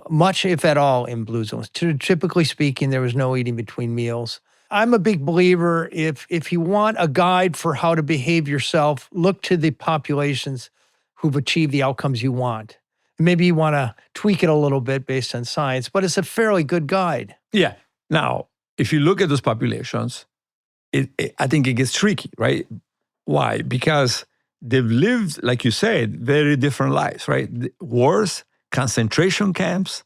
much, if at all, in blue zones. Typically speaking, there was no eating between meals. I'm a big believer, if you want a guide for how to behave yourself, look to the populations who've achieved the outcomes you want. Maybe you want to tweak it a little bit based on science, but it's a fairly good guide. Yeah. Now, if you look at those populations, I think it gets tricky, right? Why? Because they've lived, like you said, very different lives, right? Wars, concentration camps,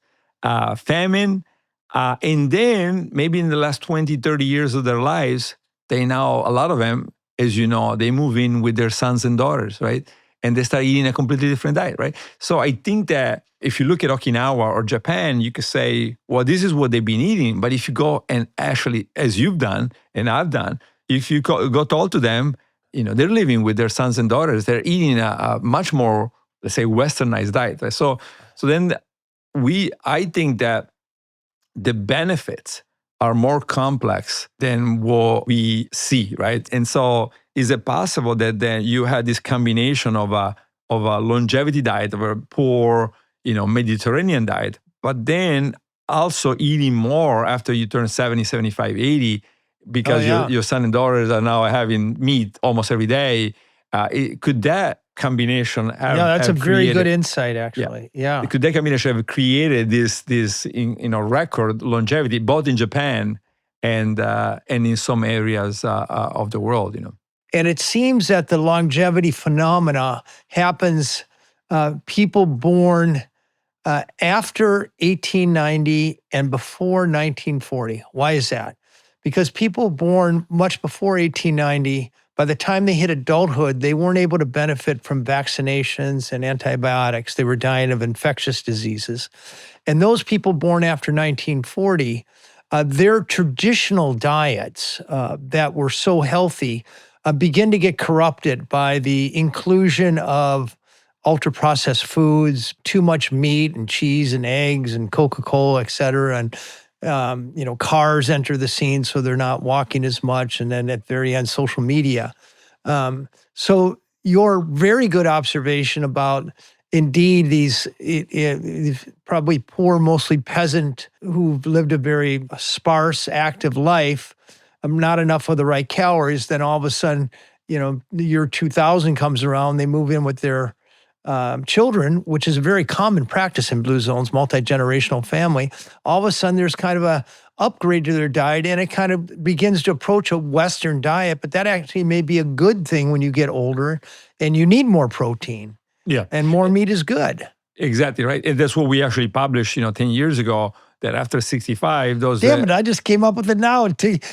famine, and then maybe in the last 20, 30 years of their lives, a lot of them, as you know, they move in with their sons and daughters, right? And they start eating a completely different diet, right? So I think that if you look at Okinawa or Japan, you could say, well, this is what they've been eating. But if you go and actually, as you've done and I've done, if you go talk to them, they're living with their sons and daughters. They're eating a much more, let's say, westernized diet. Right? So then I think that the benefits are more complex than what we see, right? And so is it possible that then you had this combination of a longevity diet, of a poor, Mediterranean diet, but then also eating more after you turn 70, 75, 80, because your son and daughters are now having meat almost every day. Could that combination have that's a very good insight, actually. Yeah. Could that combination have created this record longevity, both in Japan and in some areas of the world, And it seems that the longevity phenomena happens people born after 1890 and before 1940. Why is that? Because people born much before 1890, by the time they hit adulthood, they weren't able to benefit from vaccinations and antibiotics. They were dying of infectious diseases. And those people born after 1940, their traditional diets that were so healthy begin to get corrupted by the inclusion of ultra processed foods, too much meat and cheese and eggs and Coca-Cola, et cetera. And, cars enter the scene, so they're not walking as much. And then at the very end, social media. So your very good observation about indeed these probably poor, mostly peasant who've lived a very sparse, active life, not enough of the right calories, then all of a sudden, the year 2000 comes around, they move in with their children, which is a very common practice in blue zones, multi-generational family. All of a sudden, there's kind of a upgrade to their diet, and it kind of begins to approach a Western diet, but that actually may be a good thing when you get older and you need more protein. Yeah. And more meat is good. Exactly, right. And that's what we actually published, 10 years ago, that after 65, those... Damn it, I just came up with it now.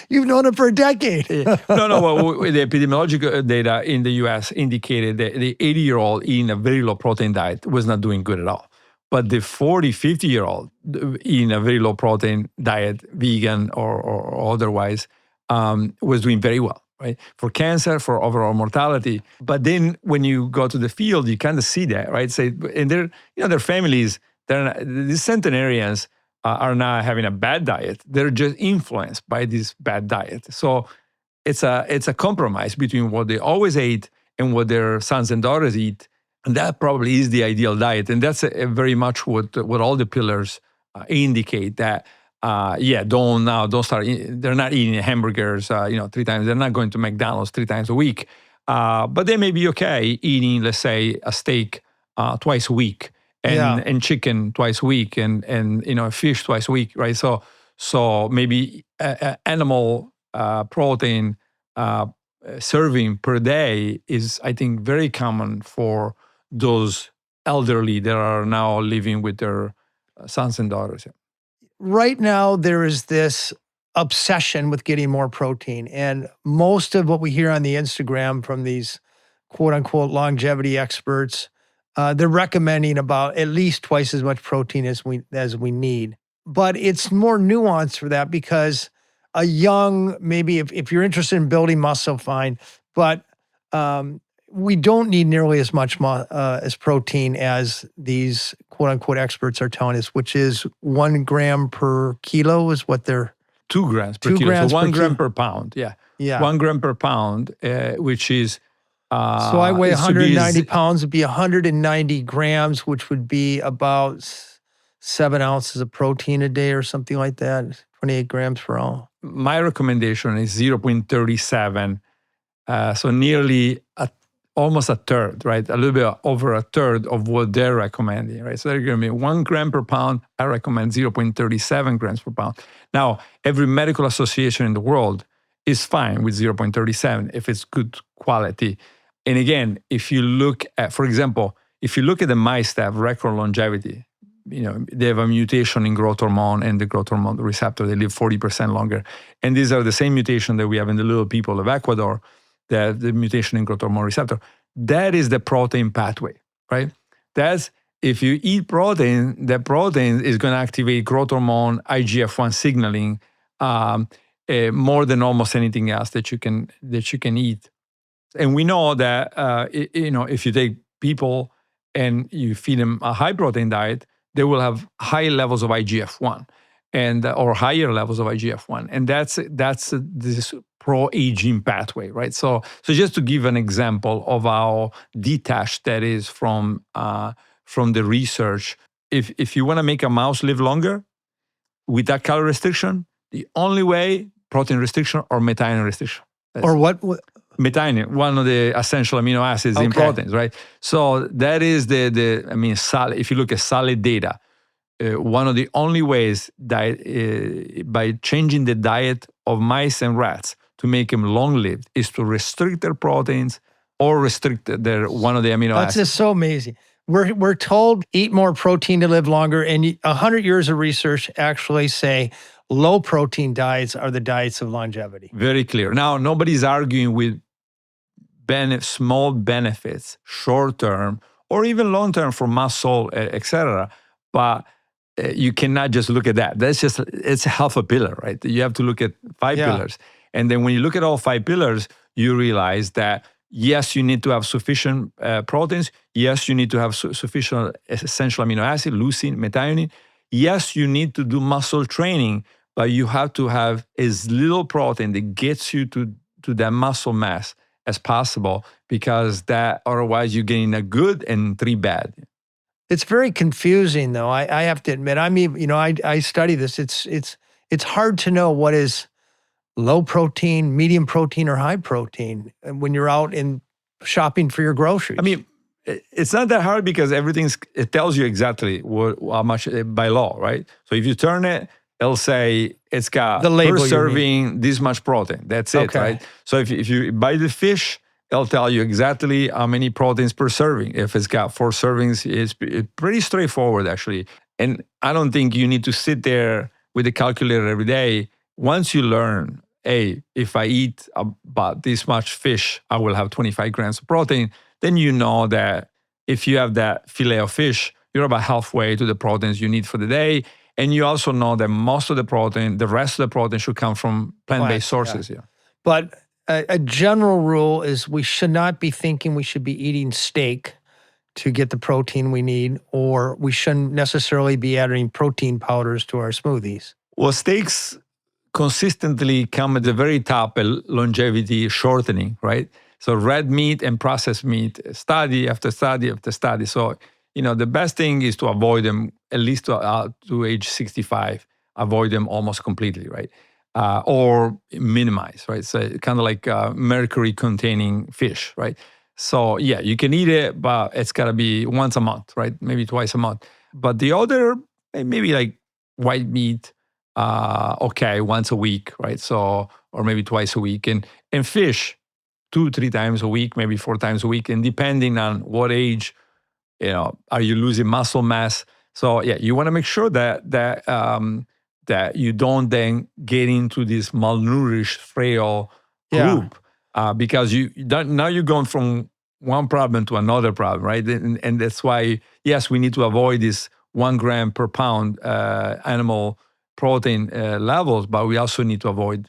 You've known it for a decade. No. Well, the epidemiological data in the U.S. indicated that the 80-year-old eating a very low protein diet was not doing good at all. But the 40, 50-year-old eating a very low protein diet, vegan or otherwise, was doing very well, right? For cancer, for overall mortality. But then when you go to the field, you kind of see that, right? And their families, these centenarians are not having a bad diet. They're just influenced by this bad diet. So it's a compromise between what they always ate and what their sons and daughters eat. And that probably is the ideal diet. And that's very much what all the pillars indicate, that, don't start, they're not eating hamburgers, 3 times. They're not going to McDonald's 3 times a week. But they may be okay eating, let's say, a steak twice a week. And chicken twice a week, and fish twice a week, right? So maybe animal protein serving per day is, I think, very common for those elderly that are now living with their sons and daughters. Right now, there is this obsession with getting more protein, and most of what we hear on the Instagram from these quote unquote longevity experts, they're recommending about at least twice as much protein as we need. But it's more nuanced for that, because maybe if you're interested in building muscle, fine. But we don't need nearly as much as protein as these quote unquote experts are telling us, which is 1 gram per kilo is what they're... 2 grams per 2 kilo. grams so 1 per gram per pound. Yeah. 1 gram per pound, which is... so I weigh 190 pounds, it'd be 190 grams, which would be about 7 ounces of protein a day or something like that, 28 grams per hour. My recommendation is 0.37, so nearly almost a third, right? A little bit over a third of what they're recommending, right? So they're giving me 1 gram per pound. I recommend 0.37 grams per pound. Now, every medical association in the world is fine with 0.37 if it's good quality. And again, if you look at, for example, if you look at the mice that have record longevity, they have a mutation in growth hormone and the growth hormone receptor. They live 40% longer. And these are the same mutation that we have in the little people of Ecuador, the mutation in growth hormone receptor. That is the protein pathway, right? That's, if you eat protein, that protein is going to activate growth hormone, IGF-1 signaling more than almost anything else that you can eat. And we know that, if you take people and you feed them a high protein diet, they will have high levels of IGF-1 or higher levels of IGF-1. And that's this pro-aging pathway, right? So just to give an example of how detached that is from the research, if you want to make a mouse live longer without calorie restriction, the only way, protein restriction or methionine restriction. Or what? Methionine, one of the essential amino acids in proteins, right? So that is solid. If you look at solid data, one of the only ways that by changing the diet of mice and rats to make them long-lived is to restrict their proteins or restrict one of the amino acids. That's just so amazing. We're told eat more protein to live longer, and 100 years of research actually say low protein diets are the diets of longevity. Very clear. Now, nobody's arguing with small benefits, short term or even long term for muscle, etc. But you cannot just look at that. It's half a pillar, right? You have to look at 5 pillars. And then when you look at all 5 pillars, you realize that Yes, you need to have sufficient proteins. Yes, you need to have sufficient essential amino acid, leucine, methionine. Yes, you need to do muscle training, but you have to have as little protein that gets you to that muscle mass as possible, because that otherwise you're getting a good and 3 bad. It's very confusing, though. I have to admit, I mean, I study this. It's hard to know what is low protein, medium protein, or high protein when you're out in shopping for your groceries. I mean, it's not that hard because it tells you exactly how much by law, right? So if you turn it, it'll say it's got The label per you serving this much protein. That's it, Okay. right? So if you buy the fish, it'll tell you exactly how many proteins per serving. If it's got 4 servings, it's pretty straightforward, actually. And I don't think you need to sit there with a calculator every day. Once you learn, hey, if I eat about this much fish, I will have 25 grams of protein, then you know that if you have that fillet of fish, you're about halfway to the proteins you need for the day. And you also know that most of the protein, the rest of the protein should come from plant-based sources. Yeah. But a general rule is we should not be thinking we should be eating steak to get the protein we need, or we shouldn't necessarily be adding protein powders to our smoothies. Well, steaks consistently come at the very top at longevity shortening, right? So red meat and processed meat, study after study after study. So, the best thing is to avoid them at least to age 65, avoid them almost completely, right? Or minimize, right? So kind of like mercury-containing fish, right? So yeah, you can eat it, but it's got to be once a month, right? Maybe twice a month. But the other, maybe like white meat, okay, once a week, right? So, or maybe twice a week. And fish, 2-3 times a week, maybe 4 times a week. And depending on what age, are you losing muscle mass? So yeah, you want to make sure that you don't then get into this malnourished, frail group, because now you're going from one problem to another problem, right? And that's why, yes, we need to avoid this 1 gram per pound animal protein levels, but we also need to avoid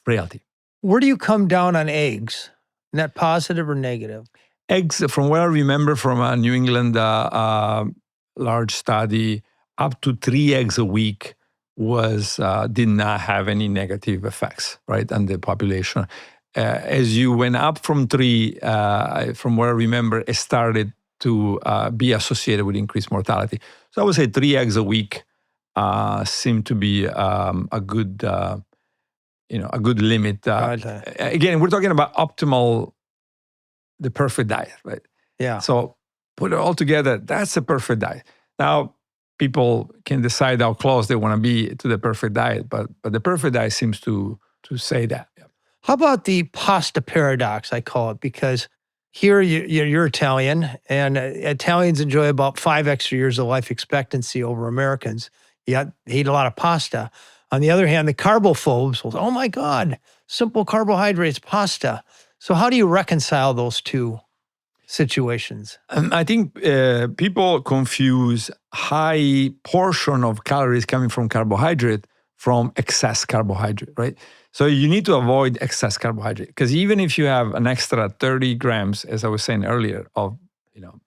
frailty. Where do you come down on eggs? Net positive or negative? Eggs, from what I remember from a New England large study, up to 3 eggs a week did not have any negative effects, right, on the population. As you went up from 3, from what I remember, it started to be associated with increased mortality. So I would say 3 eggs a week seemed to be a good limit. Again, we're talking about optimal, the perfect diet, right? Yeah. So put it all together, that's a perfect diet. Now, people can decide how close they want to be to the perfect diet, but the perfect diet seems to say that. Yeah. How about the pasta paradox, I call it, because here you're Italian, and Italians enjoy about 5 extra years of life expectancy over Americans, yet they eat a lot of pasta. On the other hand, the carbophobes will say, oh my God, simple carbohydrates, pasta. So how do you reconcile those two situations? I think people confuse high portion of calories coming from carbohydrate from excess carbohydrate, right? So you need to avoid excess carbohydrate, because even if you have an extra 30 grams, as I was saying earlier, of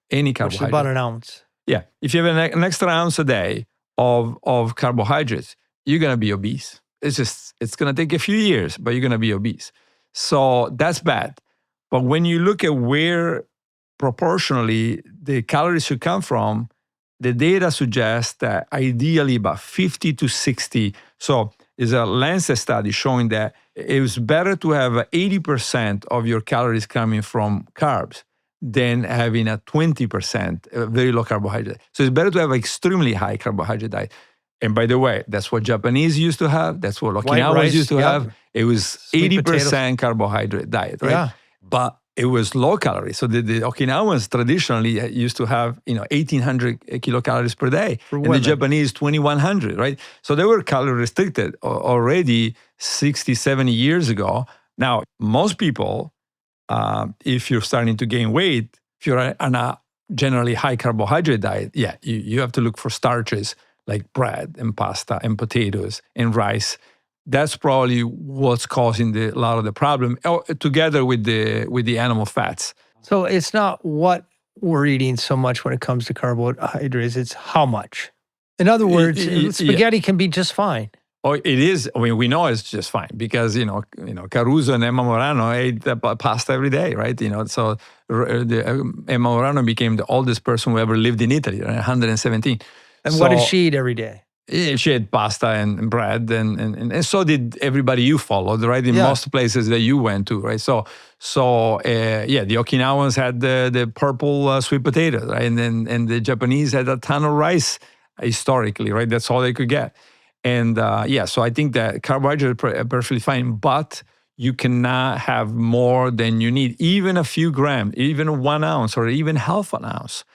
any carbohydrate, which is about an ounce. Yeah, if you have an extra ounce a day of carbohydrates, you're gonna be obese. It's gonna take a few years, but you're gonna be obese. So that's bad. But when you look at where proportionally the calories should come from, the data suggests that ideally about 50 to 60. So there's a Lancet study showing that it was better to have 80% of your calories coming from carbs than having a 20% very low carbohydrate. So it's better to have an extremely high carbohydrate diet. And by the way, that's what Japanese used to have. That's what Okinawans used to have. It was 80% carbohydrate diet, right? Yeah. But it was low calorie. So the Okinawans traditionally used to have 1,800 kilocalories per day. And the Japanese 2,100, right? So they were calorie restricted already 60, 70 years ago. Now, most people, if you're starting to gain weight, if you're on a generally high carbohydrate diet, you have to look for starches like bread and pasta and potatoes and rice. That's probably what's causing a lot of the problem, together with the animal fats. So it's not what we're eating so much when it comes to carbohydrates, it's how much. In other words, spaghetti can be just fine. Oh, it is. I mean, we know it's just fine because Caruso and Emma Morano ate pasta every day, right? So Emma Morano became the oldest person who ever lived in Italy, right? 117. And what does she eat every day? She had pasta and bread, and so did everybody you followed, right? In most places that you went to, right? So the Okinawans had the purple sweet potatoes, right? And the Japanese had a ton of rice historically, right? That's all they could get. And so I think that carbohydrates are perfectly fine, but you cannot have more than you need. Even a few grams, even 1 ounce or even half an ounce,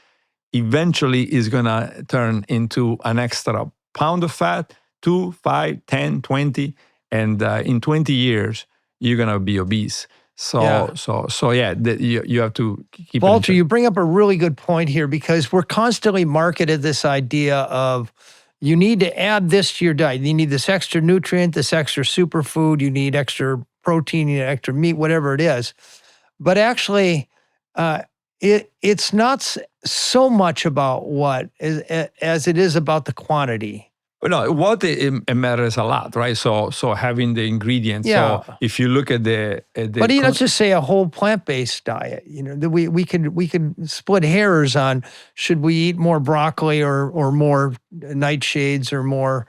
eventually is going to turn into an extra pound of fat, 2, 5, 10, 20. And in 20 years, you're going to be obese. You have to keep Valter, you bring up a really good point here because we're constantly marketed this idea of you need to add this to your diet. You need this extra nutrient, this extra superfood. You need extra protein, you need extra meat, whatever it is. But actually, it's not so much about what as it is about the quantity. No, what it matters a lot, right? So having the ingredients. Yeah. So if you look at but let's just say a whole plant-based diet. We could split hairs on should we eat more broccoli or more nightshades or more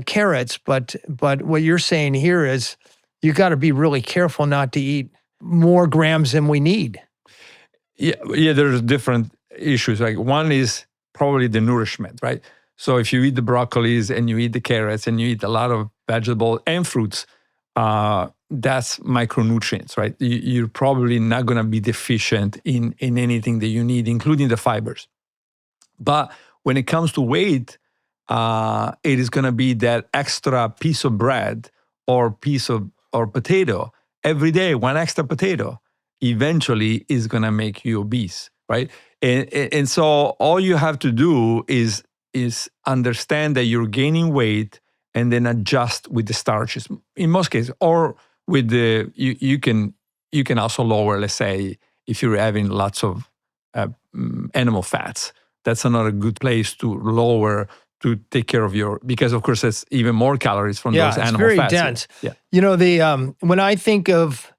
carrots. But what you're saying here is you got to be really careful not to eat more grams than we need. Yeah. There's different issues. Like one is probably the nourishment, right? So if you eat the broccolis and you eat the carrots and you eat a lot of vegetables and fruits, that's micronutrients, right? You're probably not going to be deficient in anything that you need, including the fibers. But when it comes to weight, it is going to be that extra piece of bread or potato every day. One extra potato eventually is going to make you obese, right? And so all you have to do is understand that you're gaining weight and then adjust with the starches in most cases, or with the you can also lower, let's say, if you're having lots of animal fats. That's another good place to lower to take care of because of course it's even more calories from those animal very fats. Dense. Yeah. When I think of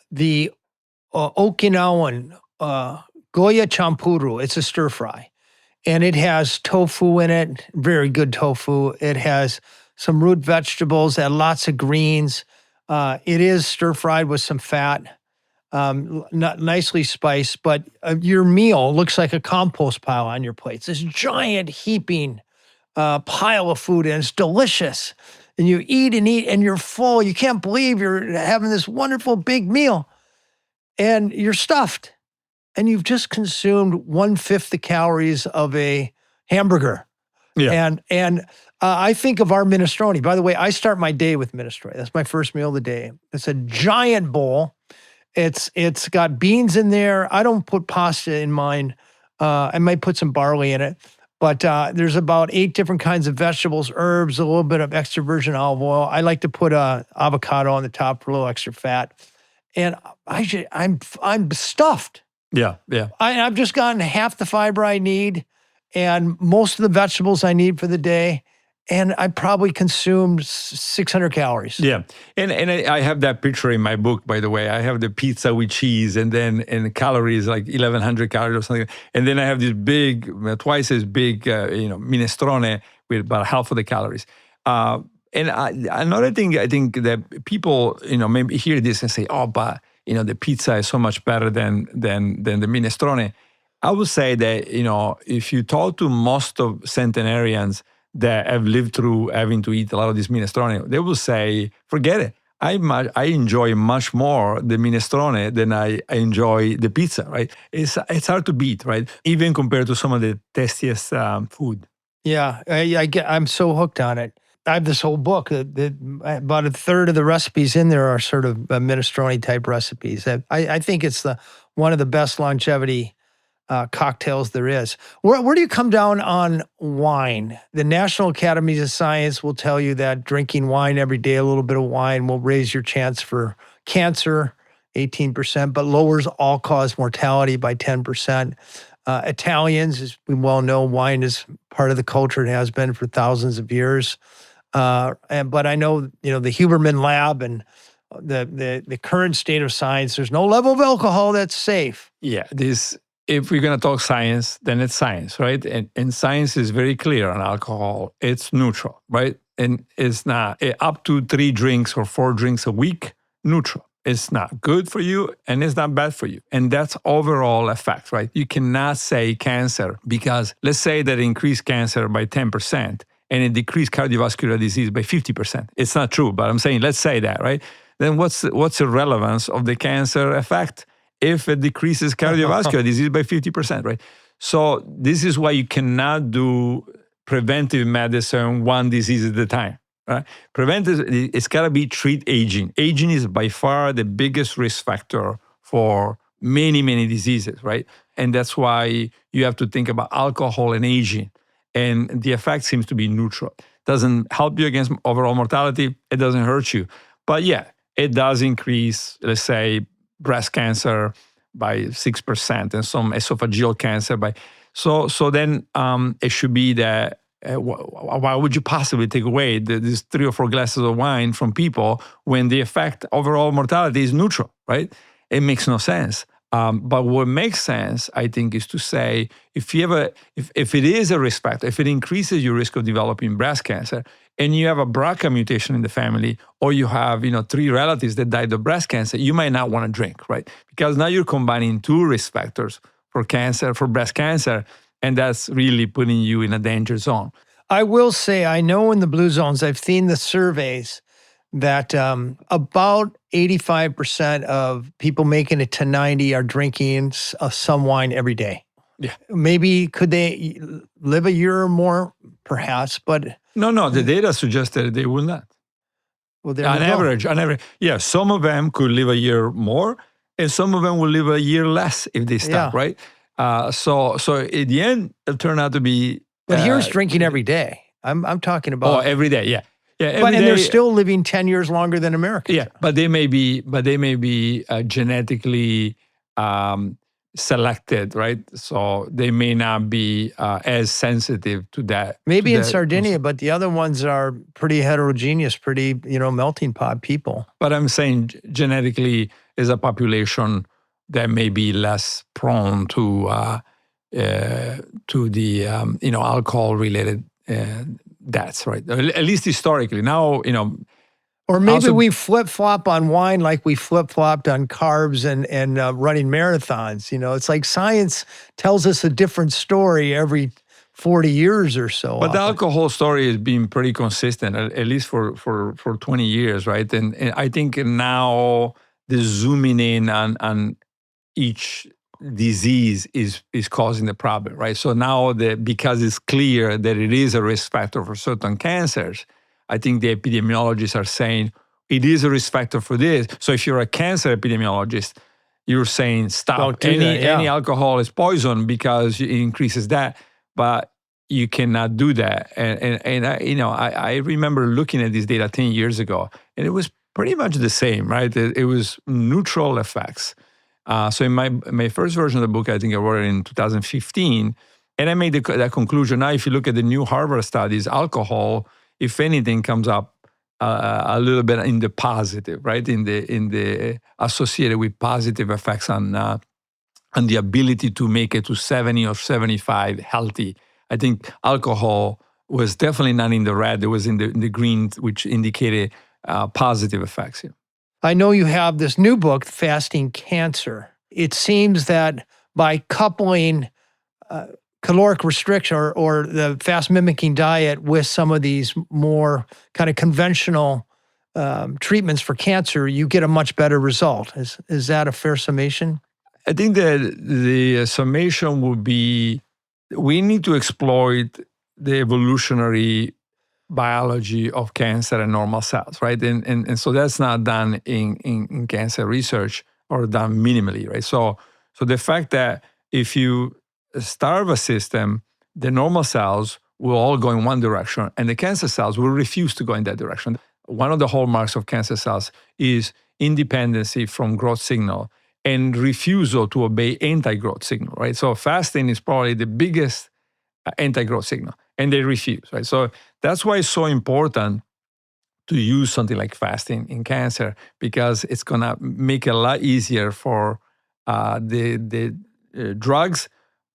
the Okinawan Goya champuru, it's a stir fry. And it has tofu in it, very good tofu. It has some root vegetables, lots of greens. It is stir-fried with some fat, not nicely spiced, but your meal looks like a compost pile on your plate. It's this giant heaping pile of food, and it's delicious. And you eat and eat, and you're full. You can't believe you're having this wonderful big meal, and you're stuffed. And you've just consumed 1/5 the calories of a hamburger. Yeah. And I think of our minestrone. By the way, I start my day with minestrone. That's my first meal of the day. It's a giant bowl. It's got beans in there. I don't put pasta in mine. I might put some barley in it. But there's about 8 different kinds of vegetables, herbs, a little bit of extra virgin olive oil. I like to put avocado on the top for a little extra fat. And I'm stuffed. Yeah. I've just gotten half the fiber I need and most of the vegetables I need for the day. And I probably consumed 600 calories. Yeah. And I have that picture in my book, by the way. I have the pizza with cheese and calories, like 1,100 calories or something. And then I have this big, twice as big, minestrone with about half of the calories. And another thing, I think that people, maybe hear this and say, oh, but the pizza is so much better than the minestrone. I would say that, if you talk to most of centenarians that have lived through having to eat a lot of this minestrone, they will say, forget it. I enjoy much more the minestrone than I enjoy the pizza, right? It's hard to beat, right? Even compared to some of the tastiest food. Yeah, I'm so hooked on it. I have this whole book. About 1/3 of the recipes in there are sort of minestrone type recipes. I think it's one of the best longevity cocktails there is. Where do you come down on wine? The National Academies of Science will tell you that drinking wine every day, a little bit of wine, will raise your chance for cancer 18%, but lowers all-cause mortality by 10%. Italians, as we well know, wine is part of the culture. It has been for thousands of years. But I know, the Huberman Lab and the current state of science, there's no level of alcohol that's safe. Yeah, if we're going to talk science, then it's science, right? And science is very clear on alcohol. It's neutral, right? And it's not up to 3 drinks or 4 drinks a week, neutral. It's not good for you and it's not bad for you. And that's overall effect, right? You cannot say cancer because let's say that it increased cancer by 10% and it decreased cardiovascular disease by 50%. It's not true, but I'm saying let's say that, right? Then what's the relevance of the cancer effect if it decreases cardiovascular disease by 50%, right? So this is why you cannot do preventive medicine one disease at a time. Right? Preventive, it's got to be treat aging. Aging is by far the biggest risk factor for many, many diseases, right? And that's why you have to think about alcohol and aging. And the effect seems to be neutral. Doesn't help you against overall mortality. It doesn't hurt you. But yeah, it does increase, let's say, breast cancer by 6% and some esophageal cancer by. So then it should be that. Why would you possibly take away these 3 or 4 glasses of wine from people when the effect overall mortality is neutral, right? It makes no sense. But what makes sense, I think, is to say if it is a risk factor, if it increases your risk of developing breast cancer, and you have a BRCA mutation in the family, or you have 3 relatives that died of breast cancer, you might not want to drink, right? Because now you're combining 2 risk factors for cancer, for breast cancer. And that's really putting you in a danger zone. I will say, I know in the blue zones, I've seen the surveys that about 85% of people making it to 90 are drinking some wine every day. Yeah. Maybe could they live a year or more? Perhaps, but... No, the data suggests that they will not. Well, there on average, yeah, some of them could live a year more, and some of them will live a year less if they stop, right? So in the end, it'll turn out to be. But here's drinking every day. I'm talking about. Oh, every day, yeah. And they're still living 10 years longer than Americans. Yeah, but they may be genetically selected, right? So they may not be as sensitive to that. Maybe in Sardinia, but the other ones are pretty heterogeneous, pretty melting pot people. But I'm saying genetically is a population that may be less prone to the alcohol-related deaths, right? At least historically. Now, or maybe we flip-flop on wine like we flip-flopped on carbs and running marathons. It's like science tells us a different story every 40 years or so. But the alcohol story has been pretty consistent, at least for 20 years, right? And I think now the zooming in on each disease is causing the problem, right? So now because it's clear that it is a risk factor for certain cancers, I think the epidemiologists are saying it is a risk factor for this. So if you're a cancer epidemiologist, you're saying stop. Any alcohol is poison because it increases that, but you cannot do that. And I remember looking at this data 10 years ago, and it was pretty much the same, right? It was neutral effects. So in my first version of the book, I think I wrote it in 2015, and I made that conclusion. Now, if you look at the new Harvard studies, alcohol, if anything, comes up a little bit in the positive, right? In the associated with positive effects on the ability to make it to 70 or 75 healthy. I think alcohol was definitely not in the red; it was in the green, which indicated positive effects. Yeah. I know you have this new book, Fasting Cancer. It seems that by coupling caloric restriction or the fast mimicking diet with some of these more kind of conventional treatments for cancer, you get a much better result. Is that a fair summation? I think that the summation would be we need to exploit the evolutionary biology of cancer and normal cells, right? And so that's not done in cancer research or done minimally, right? So the fact that if you starve a system, the normal cells will all go in one direction, and the cancer cells will refuse to go in that direction. One of the hallmarks of cancer cells is independency from growth signal and refusal to obey anti-growth signal, right? So fasting is probably the biggest anti-growth signal, and they refuse, right? So that's why it's so important to use something like fasting in cancer, because it's gonna make it a lot easier for the drugs,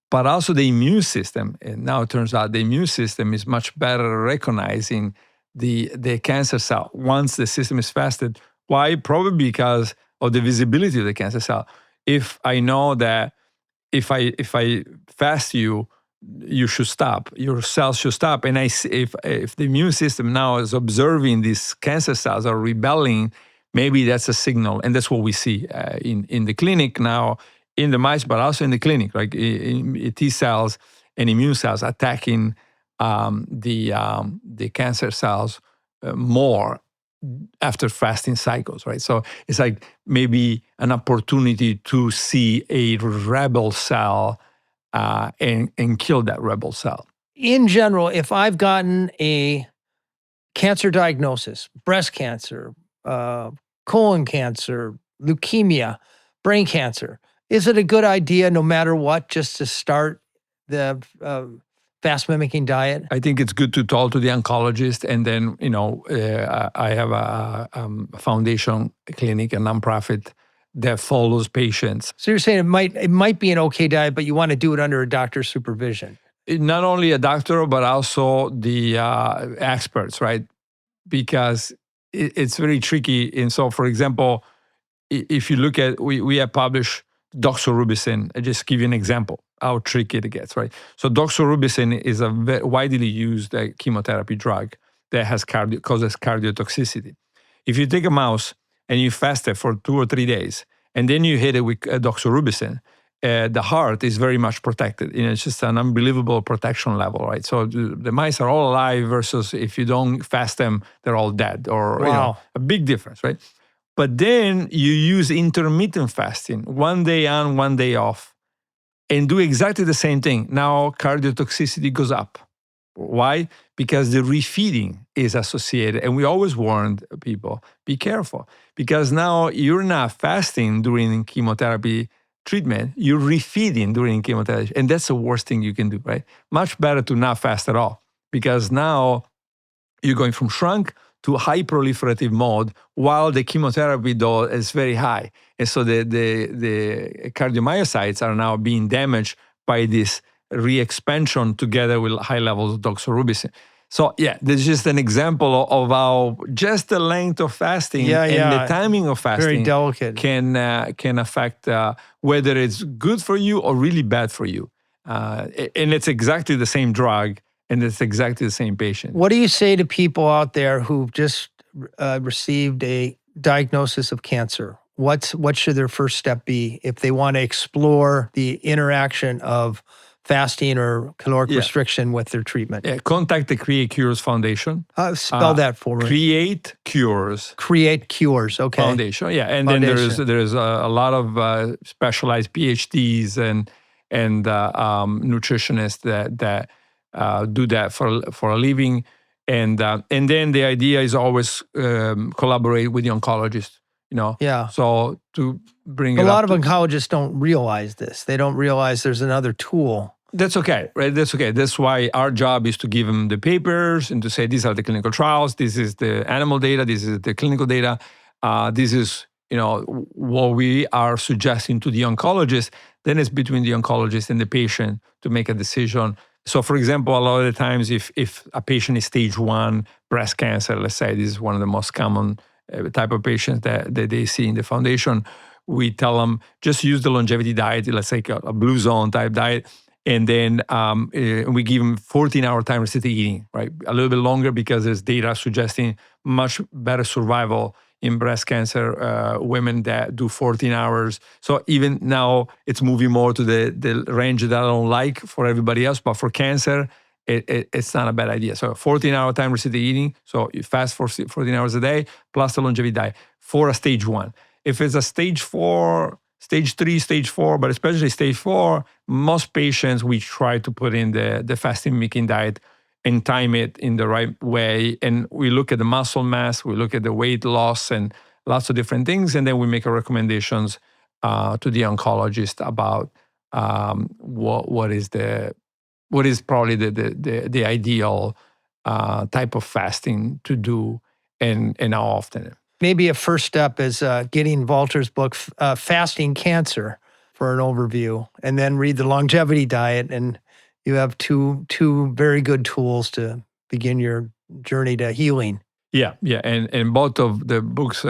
but also the immune system. And now it turns out the immune system is much better at recognizing the cancer cell once the system is fasted. Why? Probably because of the visibility of the cancer cell. If I know that if I fast you, you should stop. Your cells should stop. And if the immune system now is observing these cancer cells are rebelling, maybe that's a signal. And that's what we see in the clinic now, in the mice, but also in the clinic, like in T cells and immune cells attacking the cancer cells more after fasting cycles, right? So it's like maybe an opportunity to see a rebel cell and kill that rebel cell. In general, if I've gotten a cancer diagnosis, breast cancer, colon cancer, leukemia, brain cancer, is it a good idea, no matter what, just to start the fast mimicking diet? I think it's good to talk to the oncologist, and then I have a foundation clinic, a nonprofit that follows patients. So you're saying it might be an okay diet, but you want to do it under a doctor's supervision. Not only a doctor, but also the experts, right? Because it's very tricky. And so, for example, if you look at, we have published doxorubicin. I just give you an example how tricky it gets, right? So doxorubicin is a very widely used chemotherapy drug that causes cardiotoxicity. If you take a mouse and you fast it for 2 or 3 days, and then you hit it with doxorubicin, the heart is very much protected. It's just an unbelievable protection level, right? So the mice are all alive versus if you don't fast them, they're all dead, or wow. A big difference, right? But then you use intermittent fasting, 1 day on, 1 day off, and do exactly the same thing. Now cardiotoxicity goes up. Why? Because the refeeding is associated. And we always warned people, be careful, because now you're not fasting during chemotherapy treatment, you're refeeding during chemotherapy. And that's the worst thing you can do, right? Much better to not fast at all, because now you're going from shrunk to high proliferative mode while the chemotherapy dose is very high. And so the cardiomyocytes are now being damaged by this re-expansion together with high levels of doxorubicin. So yeah, this is just an example of how just the length of fasting and the timing of fasting very delicate. can affect whether it's good for you or really bad for you. And it's exactly the same drug, and it's exactly the same patient. What do you say to people out there who've just received a diagnosis of cancer? What should their first step be if they want to explore the interaction of fasting or caloric restriction with their treatment? Yeah, contact the Create Cures Foundation. Spell that for me. Create Cures. Create Cures, okay. Foundation, yeah. And Foundation. then there's a lot of specialized PhDs and nutritionists that do that for a living. And then the idea is always collaborate with the oncologist, Yeah. So to bring a lot of oncologists don't realize this. They don't realize there's another tool. That's okay, right? That's okay. That's why our job is to give them the papers and to say, these are the clinical trials, this is the animal data, this is the clinical data, this is, what we are suggesting to the oncologist. Then it's between the oncologist and the patient to make a decision. So for example, a lot of the times if a patient is stage 1 breast cancer, let's say, this is one of the most common type of patients that they see in the foundation, we tell them just use the longevity diet, let's say a blue zone type diet, and then we give them 14-hour time restricted eating, right? A little bit longer because there's data suggesting much better survival in breast cancer women that do 14 hours. So even now it's moving more to the range that I don't like for everybody else, but for cancer, it's not a bad idea. So 14-hour time restricted eating, so you fast for 14 hours a day, plus the longevity diet for a stage 1. If it's a stage 4 stage 3, stage 4, but especially stage 4, most patients, we try to put in the fasting mimicking diet and time it in the right way. And we look at the muscle mass, we look at the weight loss and lots of different things. And then we make recommendations to the oncologist about what is probably the ideal type of fasting to do and how often. Maybe a first step is getting Valter's book, Fasting Cancer, for an overview, and then read the longevity diet. And you have two very good tools to begin your journey to healing. Yeah, and both of the books,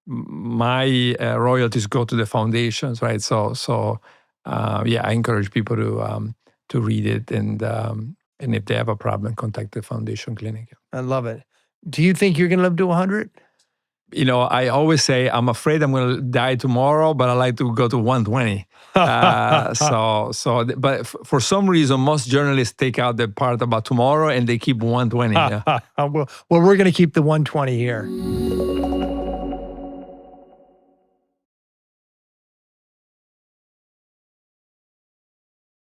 my royalties go to the foundations, right? So I encourage people to read it, and if they have a problem, contact the foundation clinic. I love it. Do you think you're going to live to 100? I always say I'm afraid I'm going to die tomorrow, but I like to go to 120. But for some reason, most journalists take out the part about tomorrow and they keep 120. Yeah. Well, we're going to keep the 120 here.